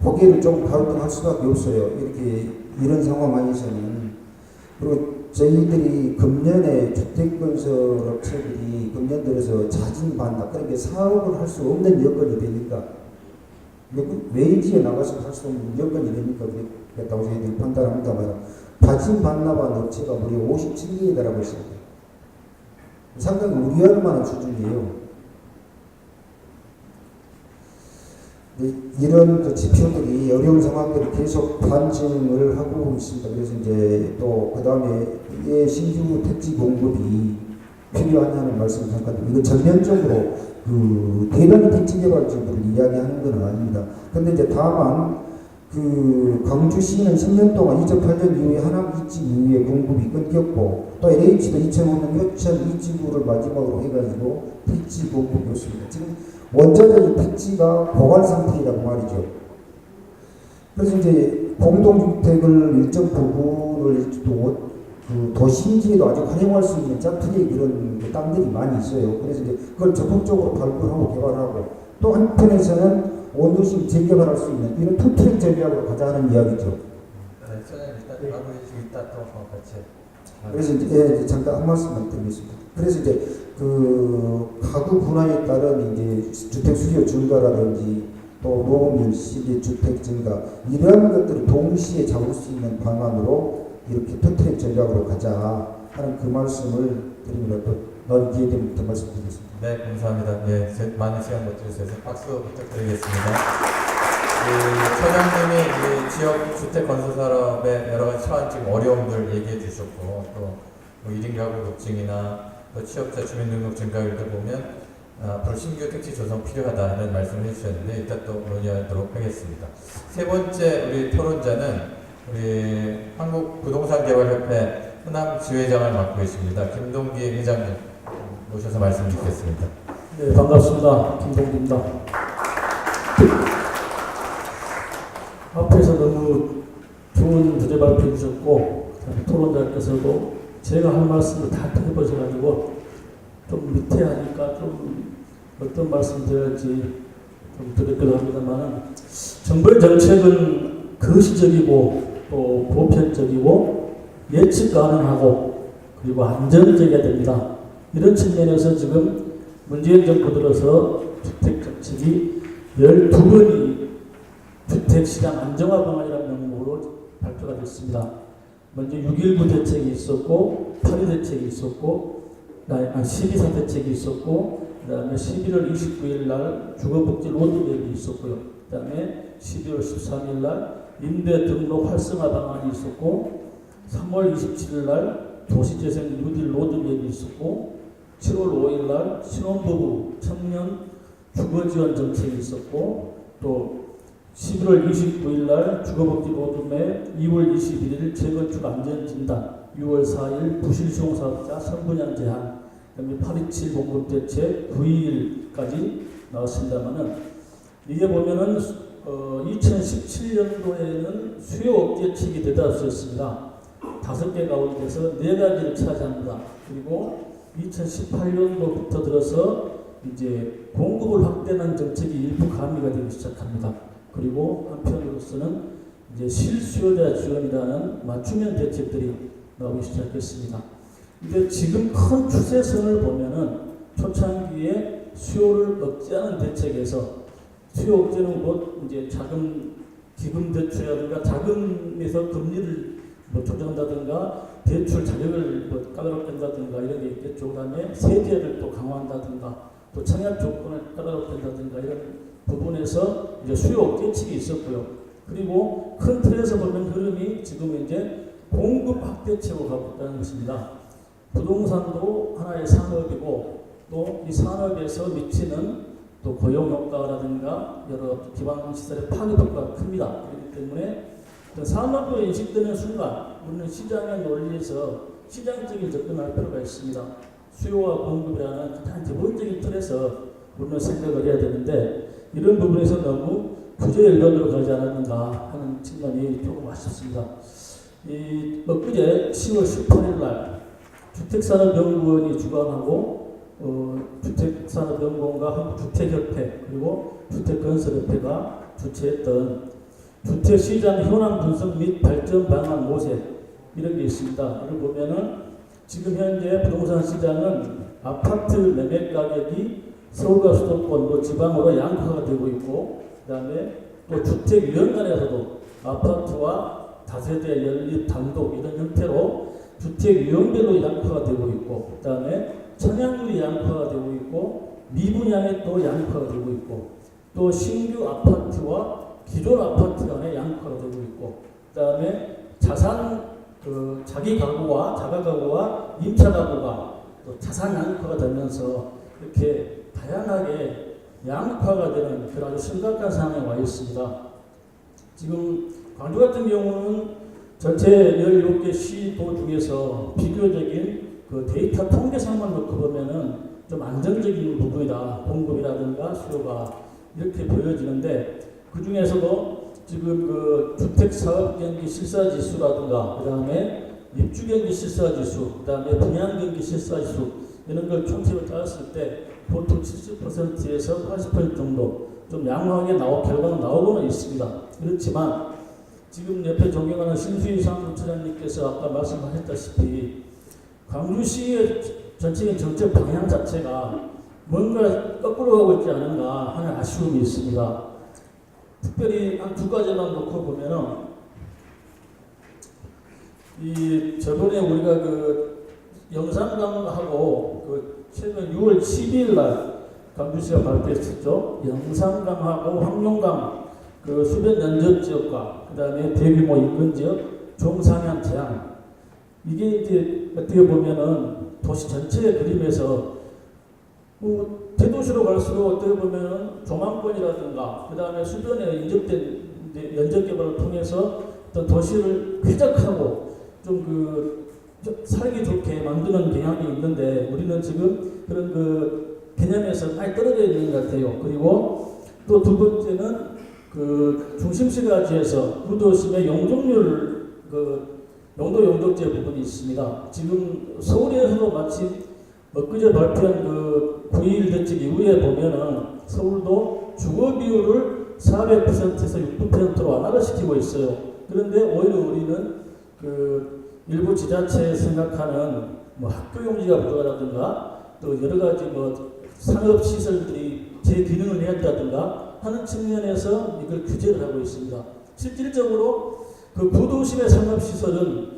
고개를 좀 가로등할 수밖에 없어요. 이렇게 이런 상황 안에서는. 그리고 저희들이 금년에 주택건설 업체들이 금년 들어서 자진반납, 그러니까 사업을 할 수 없는 여건이 되니까 외지에 나가서 할 수 없는 여건이 되니까 그랬다고 저희들이 판단합니다만, 자진반납한 업체가 무려 57개에 달하고 있습니다. 상당히 우려할 만한 수준이에요. 이런 지표들이 어려운 상황들을 계속 반증을 하고 있습니다. 그래서 이제 또 그 다음에 신규 택지 공급이 필요하냐는 말씀을 잠깐 드립니다. 이건 전면적으로 대단히 택지 개발적으로 이야기하는 건 아닙니다. 근데 이제 다만 그 광주시는 10년 동안 2008년 이후에 하남 이지 이후에 공급이 끊겼고 또 LH도 2005년 효천 이지구를 마지막으로 해가지고 택지 공급이 없습니다. 지금 원자적인 택지가 고갈 상태이라고 말이죠. 그래서 이제 공동주택을 일정 부분을 또 그 도심지에도 아주 활용할 수 있는 자투리 그런 그 땅들이 많이 있어요. 그래서 이제 그걸 적극적으로 발굴하고 개발하고 또 한편에서는 원도심 재개발할 수 있는 이런 투트랙 전략으로 가자는 이야기죠. 네, 소장님 일단 마무리 지금 이따 또 같이. 그래서 이제 잠깐 한 말씀만 드리겠습니다. 그래서 이제 그 가구 분화에 따른 이제 주택 수요 증가라든지 또 노후율 시기 주택 증가 이러한 것들을 동시에 잡을 수 있는 방안으로 이렇게 투트랙 전략으로 가자 하는 그 말씀을 드립니다. 또 나중에 기회 되면 더 말씀드리겠습니다. 네, 감사합니다. 예, 많은 시간 못 주셔서 박수 부탁드리겠습니다. 처장님이 지역 주택 건설 산업의 여러 가지 처한 지금 어려움들 얘기해 주셨고 또 1인 가구 급증이나 또 취업자 주민등록 증가율도 보면 앞으로 신규 택지 조성 필요하다는 말씀을 해주셨는데 이따 또 논의하도록 하겠습니다. 세 번째 우리 토론자는 우리 한국부동산개발협회 호남 지회장을 맡고 계십니다. 김동기 회장님 모셔서 말씀 듣겠습니다. 네, 반갑습니다. 김동기입니다. 앞에서 너무 좋은 주제 발표해 주셨고 토론자께서도 제가 할 말씀을 다 해보셔가지고 좀 밑에 하니까 좀 어떤 말씀 드려야지 좀 드렸기도 합니다만은 정부의 정책은 거시적이고 또 보편적이고 예측 가능하고 그리고 안정적이어야 됩니다. 이런 측면에서 지금 문재인 정부 들어서 주택 정책이 12번이 주택시장 안정화 방안이라는 명목으로 발표가 됐습니다. 먼저 6.19 대책이 있었고 8.2 대책이 있었고 12.4 대책이 있었고 그 다음에 11월 29일 날 주거복지 로드맵이 있었고요. 그 다음에 12월 13일 날 임대 등록 활성화 방안이 있었고 3월 27일 날 도시재생 뉴딜 로드맵이 있었고 7월 5일 날 신혼부부 청년 주거지원 정책이 있었고 또 11월 29일 날 주거복지 로드맵 2월 21일 재건축 안전진단 6월 4일 부실수용사업자 선분양 제한 그다음에 8.27 공급대책 9.2일까지 나왔습니다만은 이게 보면은 2017년도에는 수요 억제책이 대다수였습니다. 5개 가운데서 4가지를 차지합니다. 그리고 2018년도부터 들어서 이제 공급을 확대하는 정책이 일부 가미가 되기 시작합니다. 그리고 한편으로서는 이제 실수요자 지원이라는 맞춤형 대책들이 나오기 시작했습니다. 근데 지금 큰 추세선을 보면은 초창기에 수요를 억제하는 대책에서 수요 억제는 곧 이제 자금 기금 대출이라든가 자금에서 금리를 조정한다든가 대출 자격을 까다롭게 한다든가 이런 게 있겠죠. 그다음에 세제를 또 강화한다든가 또 청약 조건을 까다롭게 한다든가 이런 부분에서 이제 수요 억제책이 있었고요. 그리고 큰 틀에서 보면 흐름이 지금 이제 공급 확대책으로 가고 있다는 것입니다. 부동산도 하나의 산업이고 또 이 산업에서 미치는 또 고용 효과라든가 여러 기반 시설의 파급 효과가 큽니다. 그렇기 때문에 산업으로 인식되는 순간 우리는 시장의 논리에서 시장적인 접근할 필요가 있습니다. 수요와 공급이라는 가장 기본적인 틀에서 우리는 생각을 해야 되는데 이런 부분에서 너무 규제 일반으로 가지 않았는가 하는 측면이 조금 아쉽습니다. 엊그제 10월 18일 날 주택산업연구원이 주관하고 주택산업연구원과 한국주택협회 그리고 주택건설협회가 주최했던 주택시장 현황 분석 및 발전 방안 모색 이런 게 있습니다. 이걸 보면은 지금 현재 부동산 시장은 아파트 매매 가격이 서울과 수도권 또 지방으로 양화가 되고 있고 그다음에 또 주택위원 간에서도 아파트와 다세대 연립 단독 이런 형태로 주택위원별로 양화가 되고 있고 그다음에 청약률이 양화가 되고 있고 미분양에 또 양화가 되고 있고 또 신규 아파트와 기존 아파트 간에 양화가 되고 있고 그다음에 자산 자기 가구와 자가 가구와 임차 가구가 또 자산 양화가 되면서 이렇게 다양하게 양화가 되는 그런 아주 심각한 상황에 와 있습니다. 지금 광주 같은 경우는 전체 17개 시도 중에서 비교적인 그 데이터 통계상만 놓고 보면은 좀 안정적인 부분이다. 공급이라든가 수요가 이렇게 보여지는데 그 중에서도 지금 그 주택사업경기 실사지수라든가 그 다음에 입주경기 실사지수, 그 다음에 분양경기 실사지수 이런 걸 총체로 따졌을 때 보통 70%에서 80% 정도 좀 양호하게 결과는 나오고는 있습니다. 그렇지만 지금 옆에 존경하는 신수희 사무처장님께서 아까 말씀하셨다시피 광주시의 전체적인 정책 방향 자체가 뭔가 거꾸로 가고 있지 않은가 하는 아쉬움이 있습니다. 특별히 한 두 가지만 놓고 보면은 저번에 우리가 그 영산강하고 그 최근 6월 12일 날 광주시가 발표했었죠. 영산강하고 황룡강 그 수변 연접 지역과 그 다음에 대규모 인근 지역 종상향 제한 이게 이제 어떻게 보면은 도시 전체의 그림에서 대도시로 갈수록 어떻게 보면은 조망권이라든가 그 다음에 수변에 인접된 연접 개발을 통해서 어떤 도시를 쾌적하고 좀 살기 좋게 만드는 경향이 있는데 우리는 지금 그런 그 개념에서 많이 떨어져 있는 것 같아요. 그리고 또 두 번째는 그 중심시가지에서 구도심의 용적률 용도 용적제 부분이 있습니다. 지금 서울에서도 마치 엊그제 발표한 그 9.21 대책 이후에 보면은 서울도 주거 비율을 400%에서 6%로 완화시키고 있어요. 그런데 오히려 우리는 그 일부 지자체에 생각하는 뭐 학교 용지가 부족하다든가 또 여러 가지 뭐 상업 시설들이 제 기능을 해야 한다든가 하는 측면에서 이걸 규제를 하고 있습니다. 실질적으로 그 구도심의 상업 시설은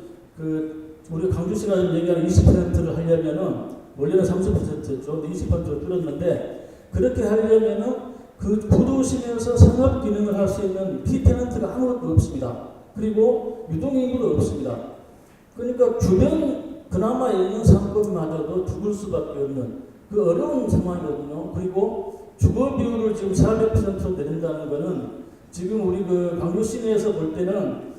우리 광주시가 얘기하는 20%를 하려면은 원래는 30%였죠. 20%로 줄었는데 그렇게 하려면은 그 구도심에서 상업 기능을 할 수 있는 피테넌트가 아무것도 없습니다. 그리고 유동인구도 없습니다. 그러니까 주변 그나마 있는 상권마저도 죽을 수밖에 없는 그 어려운 상황이거든요. 그리고 주거 비율을 지금 400%로 내린다는 것은 지금 우리 그 광주 시내에서 볼 때는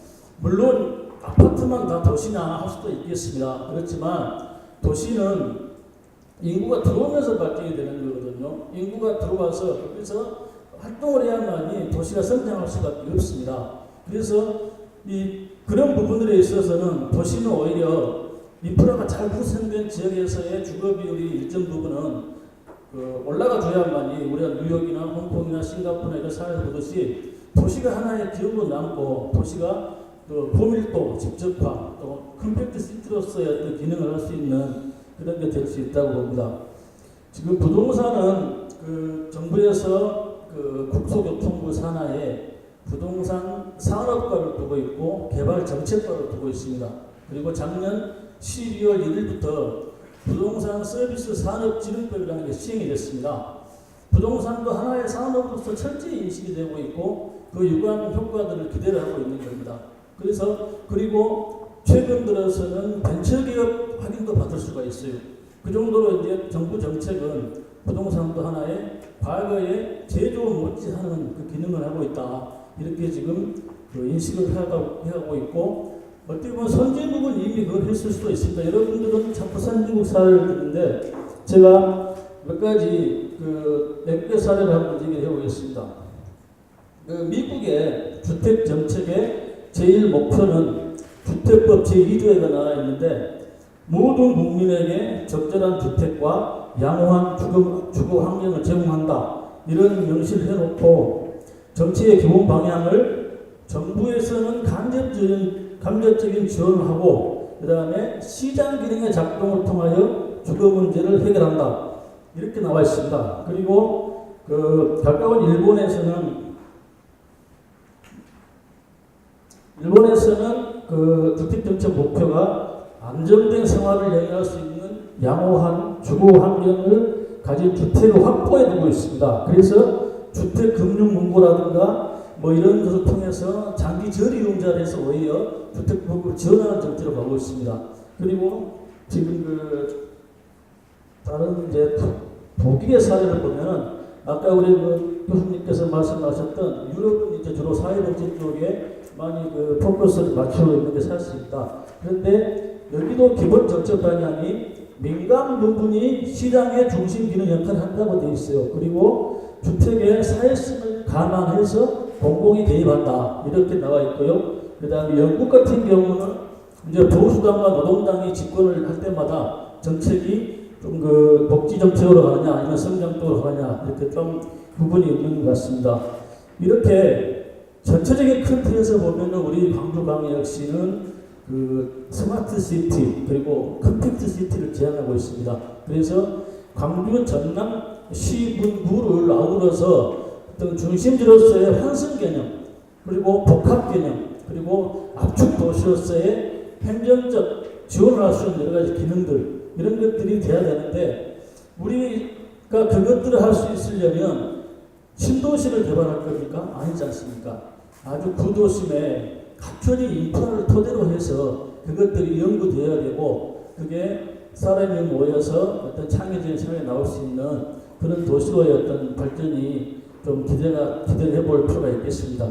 물론 아파트만 다 도시냐 할 수도 있겠습니다. 그렇지만 도시는 인구가 들어오면서 발전이 되는 거거든요. 인구가 들어와서 거기서 활동을 해야만이 도시가 성장할 수밖에 없습니다. 그래서 그런 부분들에 있어서는 도시는 오히려 인프라가 잘 구성된 지역에서의 주거 비율이 일정 부분은 올라가 줘야만이 우리가 뉴욕이나 홍콩이나 싱가포르나 이런 사회에서 보듯이 도시가 하나의 기업으로 남고 도시가 고밀도, 집적화, 또 컴팩트 시티로서의 어떤 기능을 할 수 있는 그런 게 될 수 있다고 봅니다. 지금 부동산은 정부에서 국토교통부 산하에 부동산 산업과를 두고 있고 개발 정책과를 두고 있습니다. 그리고 작년 12월 1일부터 부동산 서비스 산업진흥법이라는 게 시행이 됐습니다. 부동산도 하나의 산업으로서 철저히 인식이 되고 있고 그 유관 효과들을 기대를 하고 있는 겁니다. 그리고 최근 들어서는 벤처기업 확인도 받을 수가 있어요. 그 정도로 이제 정부 정책은 부동산도 하나의 과거의 제조 못지않은 그 기능을 하고 있다. 이렇게 지금 인식을 해가고 있고 어떻게 보면 선진국은 이미 그걸 했을 수도 있습니다. 여러분들은 자꾸 선진국 사례를 듣는데 제가 몇 가지 외국의 사례를 한번 얘기를 해보겠습니다. 미국의 주택 정책의 제일 목표는 주택법 제2조에가 나와 있는데 모든 국민에게 적절한 주택과 양호한 주거 환경을 제공한다. 이런 명시를 해놓고 정치의 기본 방향을 정부에서는 간접적인 지원을 하고 그 다음에 시장 기능의 작동을 통하여 주거 문제를 해결한다. 이렇게 나와 있습니다. 그리고 가까운 일본에서는 주택정책 목표가 안정된 생활을 영위할 수 있는 양호한 주거 환경을 가진 주택을 확보해 두고 있습니다. 그래서 주택금융문고라든가 뭐 이런 것을 통해서 장기 저리용자에서 오히려 주택법을 지원하는 정책으로 가고 있습니다. 그리고 지금 다른 이제 독일의 사례를 보면은 아까 우리 교수님께서 말씀하셨던 유럽은 이제 주로 사회복지 쪽에 많이 그 포커스를 맞추고 있는 게 사실입니다. 그런데 여기도 기본 정책 방향이 민간 부분이 시장의 중심 기능 역할을 한다고 되어 있어요. 그리고 주택의 사회성을 감안해서 공공이 개입한다 이렇게 나와 있고요. 그다음에 영국 같은 경우는 이제 보수당과 노동당이 집권을 할 때마다 정책이 좀 그 복지 정책으로 가느냐 아니면 성장 쪽으로 가느냐 이렇게 좀 부분이 있는 것 같습니다. 이렇게 전체적인 큰 틀에서 보면은 우리 광주광역시는 그 스마트 시티 그리고 컴팩트 시티를 제안하고 있습니다. 그래서 광주 전남 시군구를 아우러서 어떤 중심지로서의 환승 개념 그리고 복합 개념 그리고 압축 도시로서의 행정적 지원을 할 수 있는 여러 가지 기능들 이런 것들이 돼야 되는데 우리가 그것들을 할 수 있으려면 신도시를 개발할 겁니까? 아니지 않습니까? 아주 구도심에 갖춰진 인프라를 토대로 해서 그것들이 연구되어야 되고 그게 사람이 모여서 어떤 창의적인 생각이 나올 수 있는 그런 도시로의 어떤 발전이 좀 기대를 해볼 필요가 있겠습니다.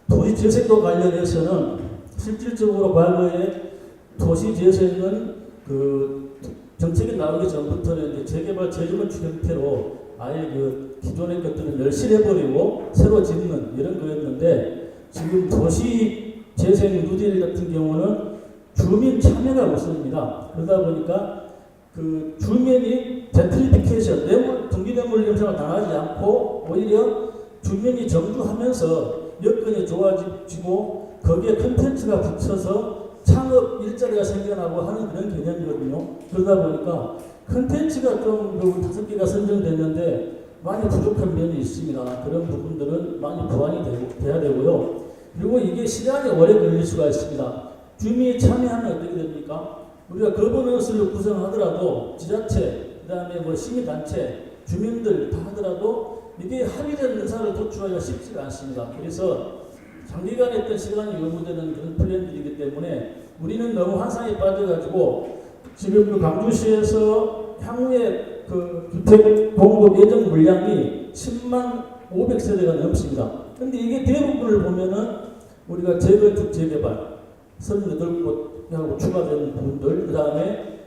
도시재생과 관련해서는 실질적으로 과거에 도시재생은 그 정책이 나오기 전부터는 이제 재개발 재건축 형태로 아예 그 기존의 것들을 멸실해버리고 새로 짓는 이런 거였는데 지금 도시재생 누질 같은 경우는 주민 참여가 우선입니다. 그러다 보니까 그 주민이 젠트리피케이션, 등기뇌물 형성을 당하지 않고 오히려 주민이 정주하면서 여건이 좋아지고 거기에 컨텐츠가 붙여서 창업 일자리가 생겨나고 하는 그런 개념이거든요. 그러다 보니까 컨텐츠가 좀 5개가 선정됐는데 많이 부족한 면이 있습니다. 그런 부분들은 많이 보완이 돼야 되고요. 그리고 이게 시간이 오래 걸릴 수가 있습니다. 주민이 참여하면 어떻게 됩니까? 우리가 거버넌스를 구성하더라도 지자체, 그 다음에 뭐 시민단체, 주민들 다 하더라도 이게 합의된 의사를 도출하기가 쉽지가 않습니다. 그래서 장기간 했던 시간이 요구되는 그런 플랜들이기 때문에 우리는 너무 환상에 빠져가지고 지금 그 광주시에서 향후에 그 주택 공급 예정 물량이 10만 500세대가 넘습니다. 근데 이게 대부분을 보면은 우리가 재건축 재개발 38곳하고 추가되는 부분들, 그 다음에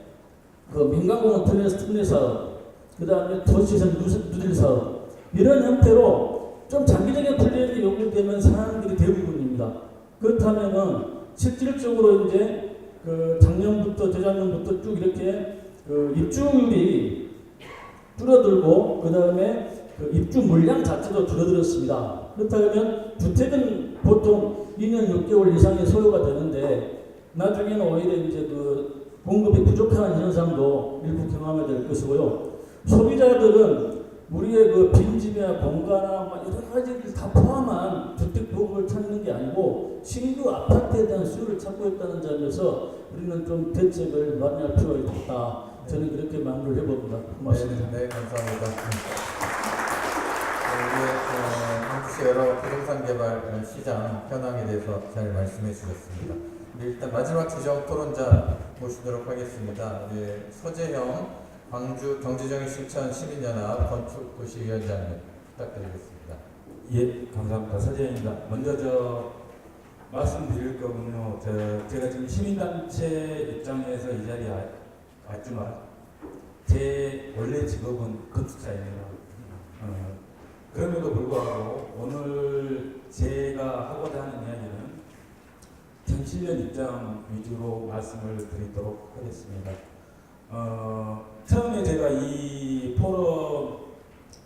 그 민간공원 특례 사업, 그 다음에 도시재생 누질 사업 이런 형태로 좀 장기적인 플랜이 요구되는 사항들이 대부분입니다. 그렇다면은 실질적으로 이제 그 작년부터 재작년부터 쭉 이렇게 그 입주율이 줄어들고 그 다음에 그 입주 물량 자체도 줄어들었습니다. 그렇다면 주택은 보통 2년 6개월 이상의 소요가 되는데 나중에는 오히려 이제 그 공급이 부족한 현상도 일부 경험해야 될 것이고요. 소비자들은 우리의 그 빈집이나 공간이나 여러 가지를 다 포함한 주택 보급을 찾는 게 아니고 신규 아파트에 대한 수요를 찾고 있다는 점에서 우리는 좀 대책을 마련할 필요가 있다. 저는 그렇게 마무리를 해봅니다. 고맙습니다. 네, 감사합니다. 우리 광주시 여러 부동산 개발 시장 현황에 대해서 잘 말씀해 주셨습니다. 일단 마지막 지정 토론자 모시도록 하겠습니다. 우리 서재형 광주 경제정의 실천 시민연합 건축도시위원장님 부탁드리겠습니다. 예, 감사합니다. 서재현입니다. 먼저 말씀드릴 거군요. 제가 지금 시민단체 입장에서 이 자리에 왔지만 제 원래 직업은 건축사입니다. 그럼에도 불구하고 오늘 제가 하고자 하는 이야기는 정치련 입장 위주로 말씀을 드리도록 하겠습니다. 처음에 제가 이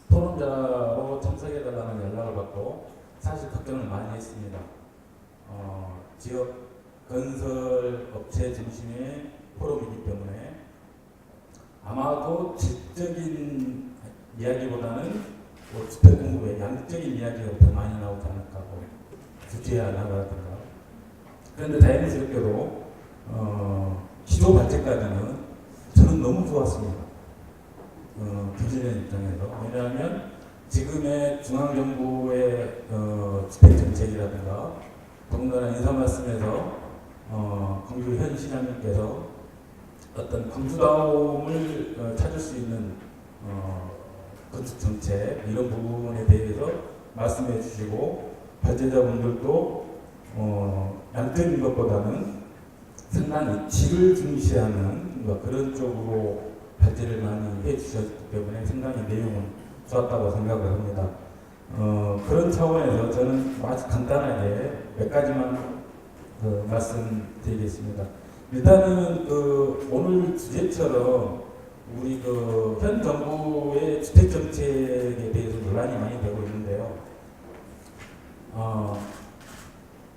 토론자로 참석해달라는 연락을 받고 사실 걱정을 많이 했습니다. 지역 건설 업체 중심의 포럼이기 때문에 아마도 질적인 이야기보다는 주택 공급의 양적인 이야기가 더 많이 나오지 않을까 하고 주제에 나가든가. 그런데 다행스럽게도 기조 발제까지는 저는 너무 좋았습니다. 경제적 입장에서. 왜냐하면 지금의 중앙정부의 주택정책이라든가 더군다나 인사 말씀에서 광주 현 시장님께서 어떤 광주다움을 찾을 수 있는 건축 정책 이런 부분에 대해서 말씀해 주시고 발제자분들도 양적인 것보다는 상당히 질을 중시하는 그런 쪽으로 발제를 많이 해 주셨기 때문에 상당히 내용은 좋았다고 생각을 합니다. 그런 차원에서 저는 아주 간단하게 몇 가지만 말씀드리겠습니다. 일단은 오늘 주제처럼 우리 현 정부의 주택 정책에 대해서 논란이 많이 되고 있는데요.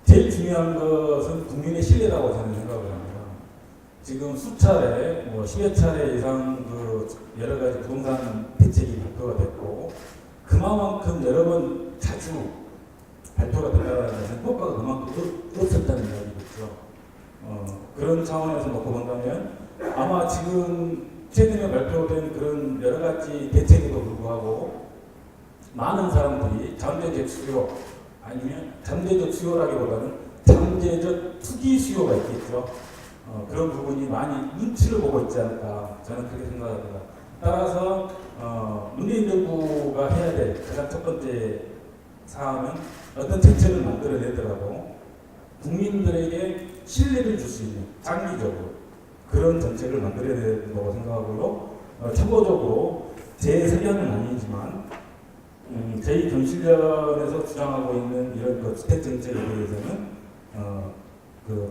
제일 중요한 것은 국민의 신뢰라고 저는 생각을 합니다. 지금 수차례, 10여 차례 이상 여러 가지 부동산 대책이 발표가 됐고, 그만큼 여러 번 자주 발표가 된다는 것은 효과가 그만큼 없었다는 이야기겠죠. 그런 차원에서 놓고 본다면 아마 지금 최근에 발표된 그런 여러 가지 대책에도 불구하고 많은 사람들이 잠재적 수요, 아니면 잠재적 수요라기보다는 잠재적 투기 수요가 있겠죠. 그런 부분이 많이 눈치를 보고 있지 않을까 저는 그렇게 생각합니다. 따라서 문재인 정부가 해야 될 가장 첫 번째 사항은 어떤 정책을 만들어내더라도 국민들에게 신뢰를 줄 수 있는 장기적으로 그런 정책을 만들어야 된다고 생각하고요. 참고적으로 제 생각은 아니지만 저희 경실련에서 주장하고 있는 이런 주택 정책에 대해서는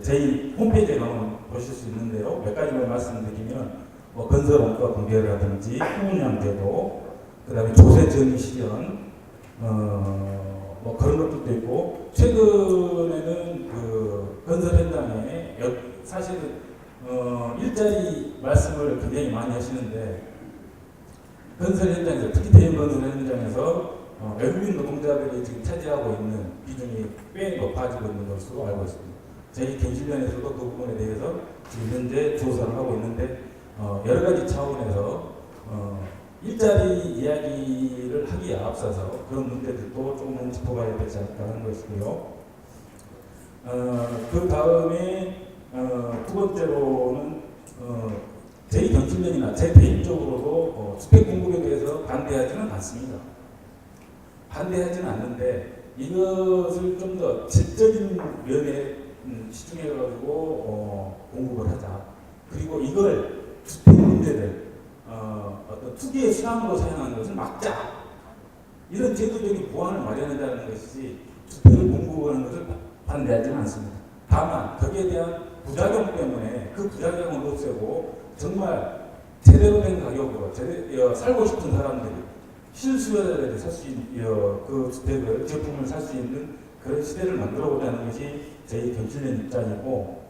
저희 홈페이지에 나오면 보실 수 있는데요. 몇 가지만 말씀드리면 건설 원가 공개라든지 후운양제도, 그다음에 조세 정의 실현, 그런 것들도 있고, 최근에는 건설 현장에 사실은 일자리 말씀을 굉장히 많이 하시는데, 건설 현장에서 특히 대형 건설 현장에서 외국인 노동자들이 지금 차지하고 있는 비중이 꽤 높아지고 있는 것으로 알고 있습니다. 저희 경실련에서도 그 부분에 대해서 지금 현재 조사를 하고 있는데 여러 가지 차원에서 일자리 이야기를 하기에 앞서서 그런 문제들도 조금은 짚어봐야 되지 않을까 하는 것이고요. 그 다음에 두 번째로는 저희 경실련이나 제 개인적으로도 주택 공급에 대해서 반대하지는 않습니다. 반대하지는 않는데 이것을 좀 더 질적인 면에 집중해가지고 공급을 하자. 그리고 이걸 주택 문제를 어떤 투기의 수단으로 사용하는 것을 막자. 이런 제도적인 보완을 마련한다는 것이지 주택을 공급하는 것을 반대하지는 않습니다. 다만 거기에 대한 부작용 때문에 그 부작용을 없애고 정말 제대로 된 가격으로 살고 싶은 사람들이 실수요자들이 살 수 있는 그 주택을 제품을 살 수 있는 그런 시대를 만들어보자는 것이 저희 경실련 입장이고,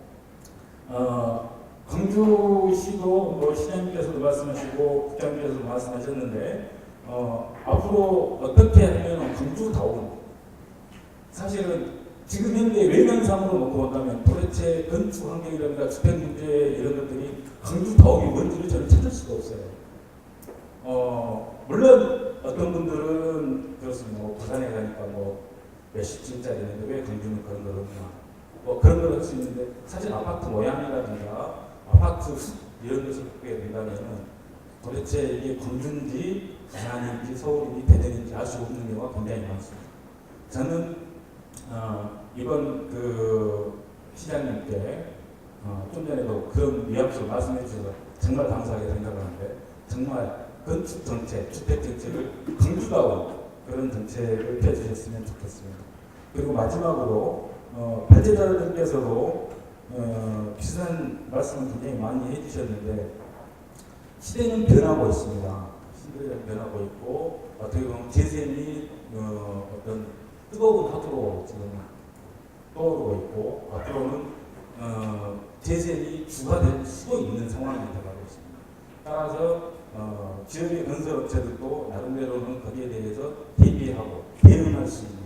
광주시도 시장님께서도 말씀하시고 국장님께서도 말씀하셨는데 앞으로 어떻게 하면 광주다운, 사실은 지금 현재 외면상으로 놓고 본다면 도대체 건축 환경이라든가 주택 문제 이런 것들이 광주다움이 뭔지를 저는 찾을 수가 없어요. 물론 어떤 분들은 그렇습니다. 부산에 가니까 몇십 층짜리 있는데 왜 광주는 그런 걸 없나, 그런 걸 할 수 있는데 사실 아파트 모양이라든가 아파트 숲 이런 것을 보게 된다면 도대체 이게 광주인지 부산인지 서울인지 대전인지 알 수 없는 경우가 굉장히 많습니다. 저는 이번 시장님께 좀 전에도 그런 뉘앙스로 말씀해 주셔서 정말 감사하게 생각하는데, 정말 건축 정책, 주택 정책을 강주다운 그런 정책을 펴주셨으면 좋겠습니다. 그리고 마지막으로 발제자들께서도 비슷한 말씀을 굉장히 많이 해주셨는데, 시대는 변하고 있습니다. 시대는 변하고 있고 어떻게 보면 재생이 어떤 뜨거운 화두로 지금 떠오르고 있고, 앞으로는 재생이 주가 될 수도 있는 상황이 되어가고 있습니다. 따라서 지역의 건설업체들도 나름대로는 거기에 대해서 대비하고 대응할 수 있는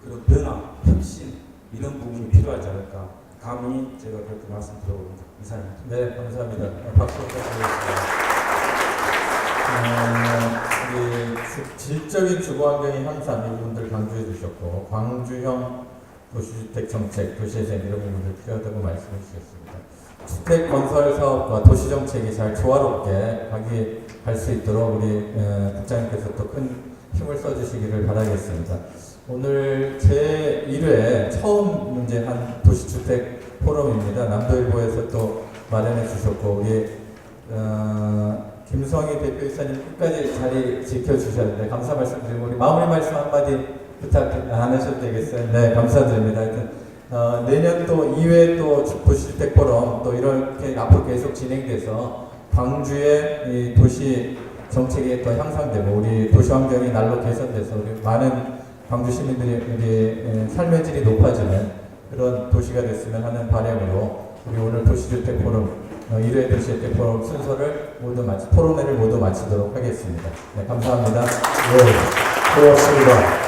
그런 변화, 혁신 이런 부분이 필요하지 않을까, 감히 제가 그렇게 말씀드려봅니다. 이상입니다. 네, 감사합니다. 박수 부탁드리겠습니다. 질적인 주거 환경이 향상 이 부분들 강조해 주셨고, 광주형 도시주택 정책, 도시재생 이런 부분들 필요하다고 말씀해 주셨습니다. 주택 건설 사업과 도시 정책이 잘 조화롭게 갈 수 있도록 우리 국장님께서 또 큰 힘을 써주시기를 바라겠습니다. 오늘 제 1회 처음 문제한 도시주택 포럼입니다. 남도일보에서 또 마련해 주셨고 우리 김성희 대표이사님 끝까지 자리 지켜주셨는데 감사 말씀드리고 우리 마무리 말씀 한마디 부탁 안 하셔도 되겠어요? 네, 감사드립니다. 하여튼 내년 또 2회 또 도시주택 포럼 또 이렇게 앞으로 계속 진행돼서 광주의 이 도시 정책이 또 향상되고 우리 도시 환경이 날로 개선돼서 우리 많은 광주 시민들이 우리 삶의 질이 높아지는 그런 도시가 됐으면 하는 바람으로 우리 오늘 도시주택 포럼 1회 도시주택 포럼 순서를 토론회를 모두 마치도록 하겠습니다. 네, 감사합니다. 네, 고맙습니다.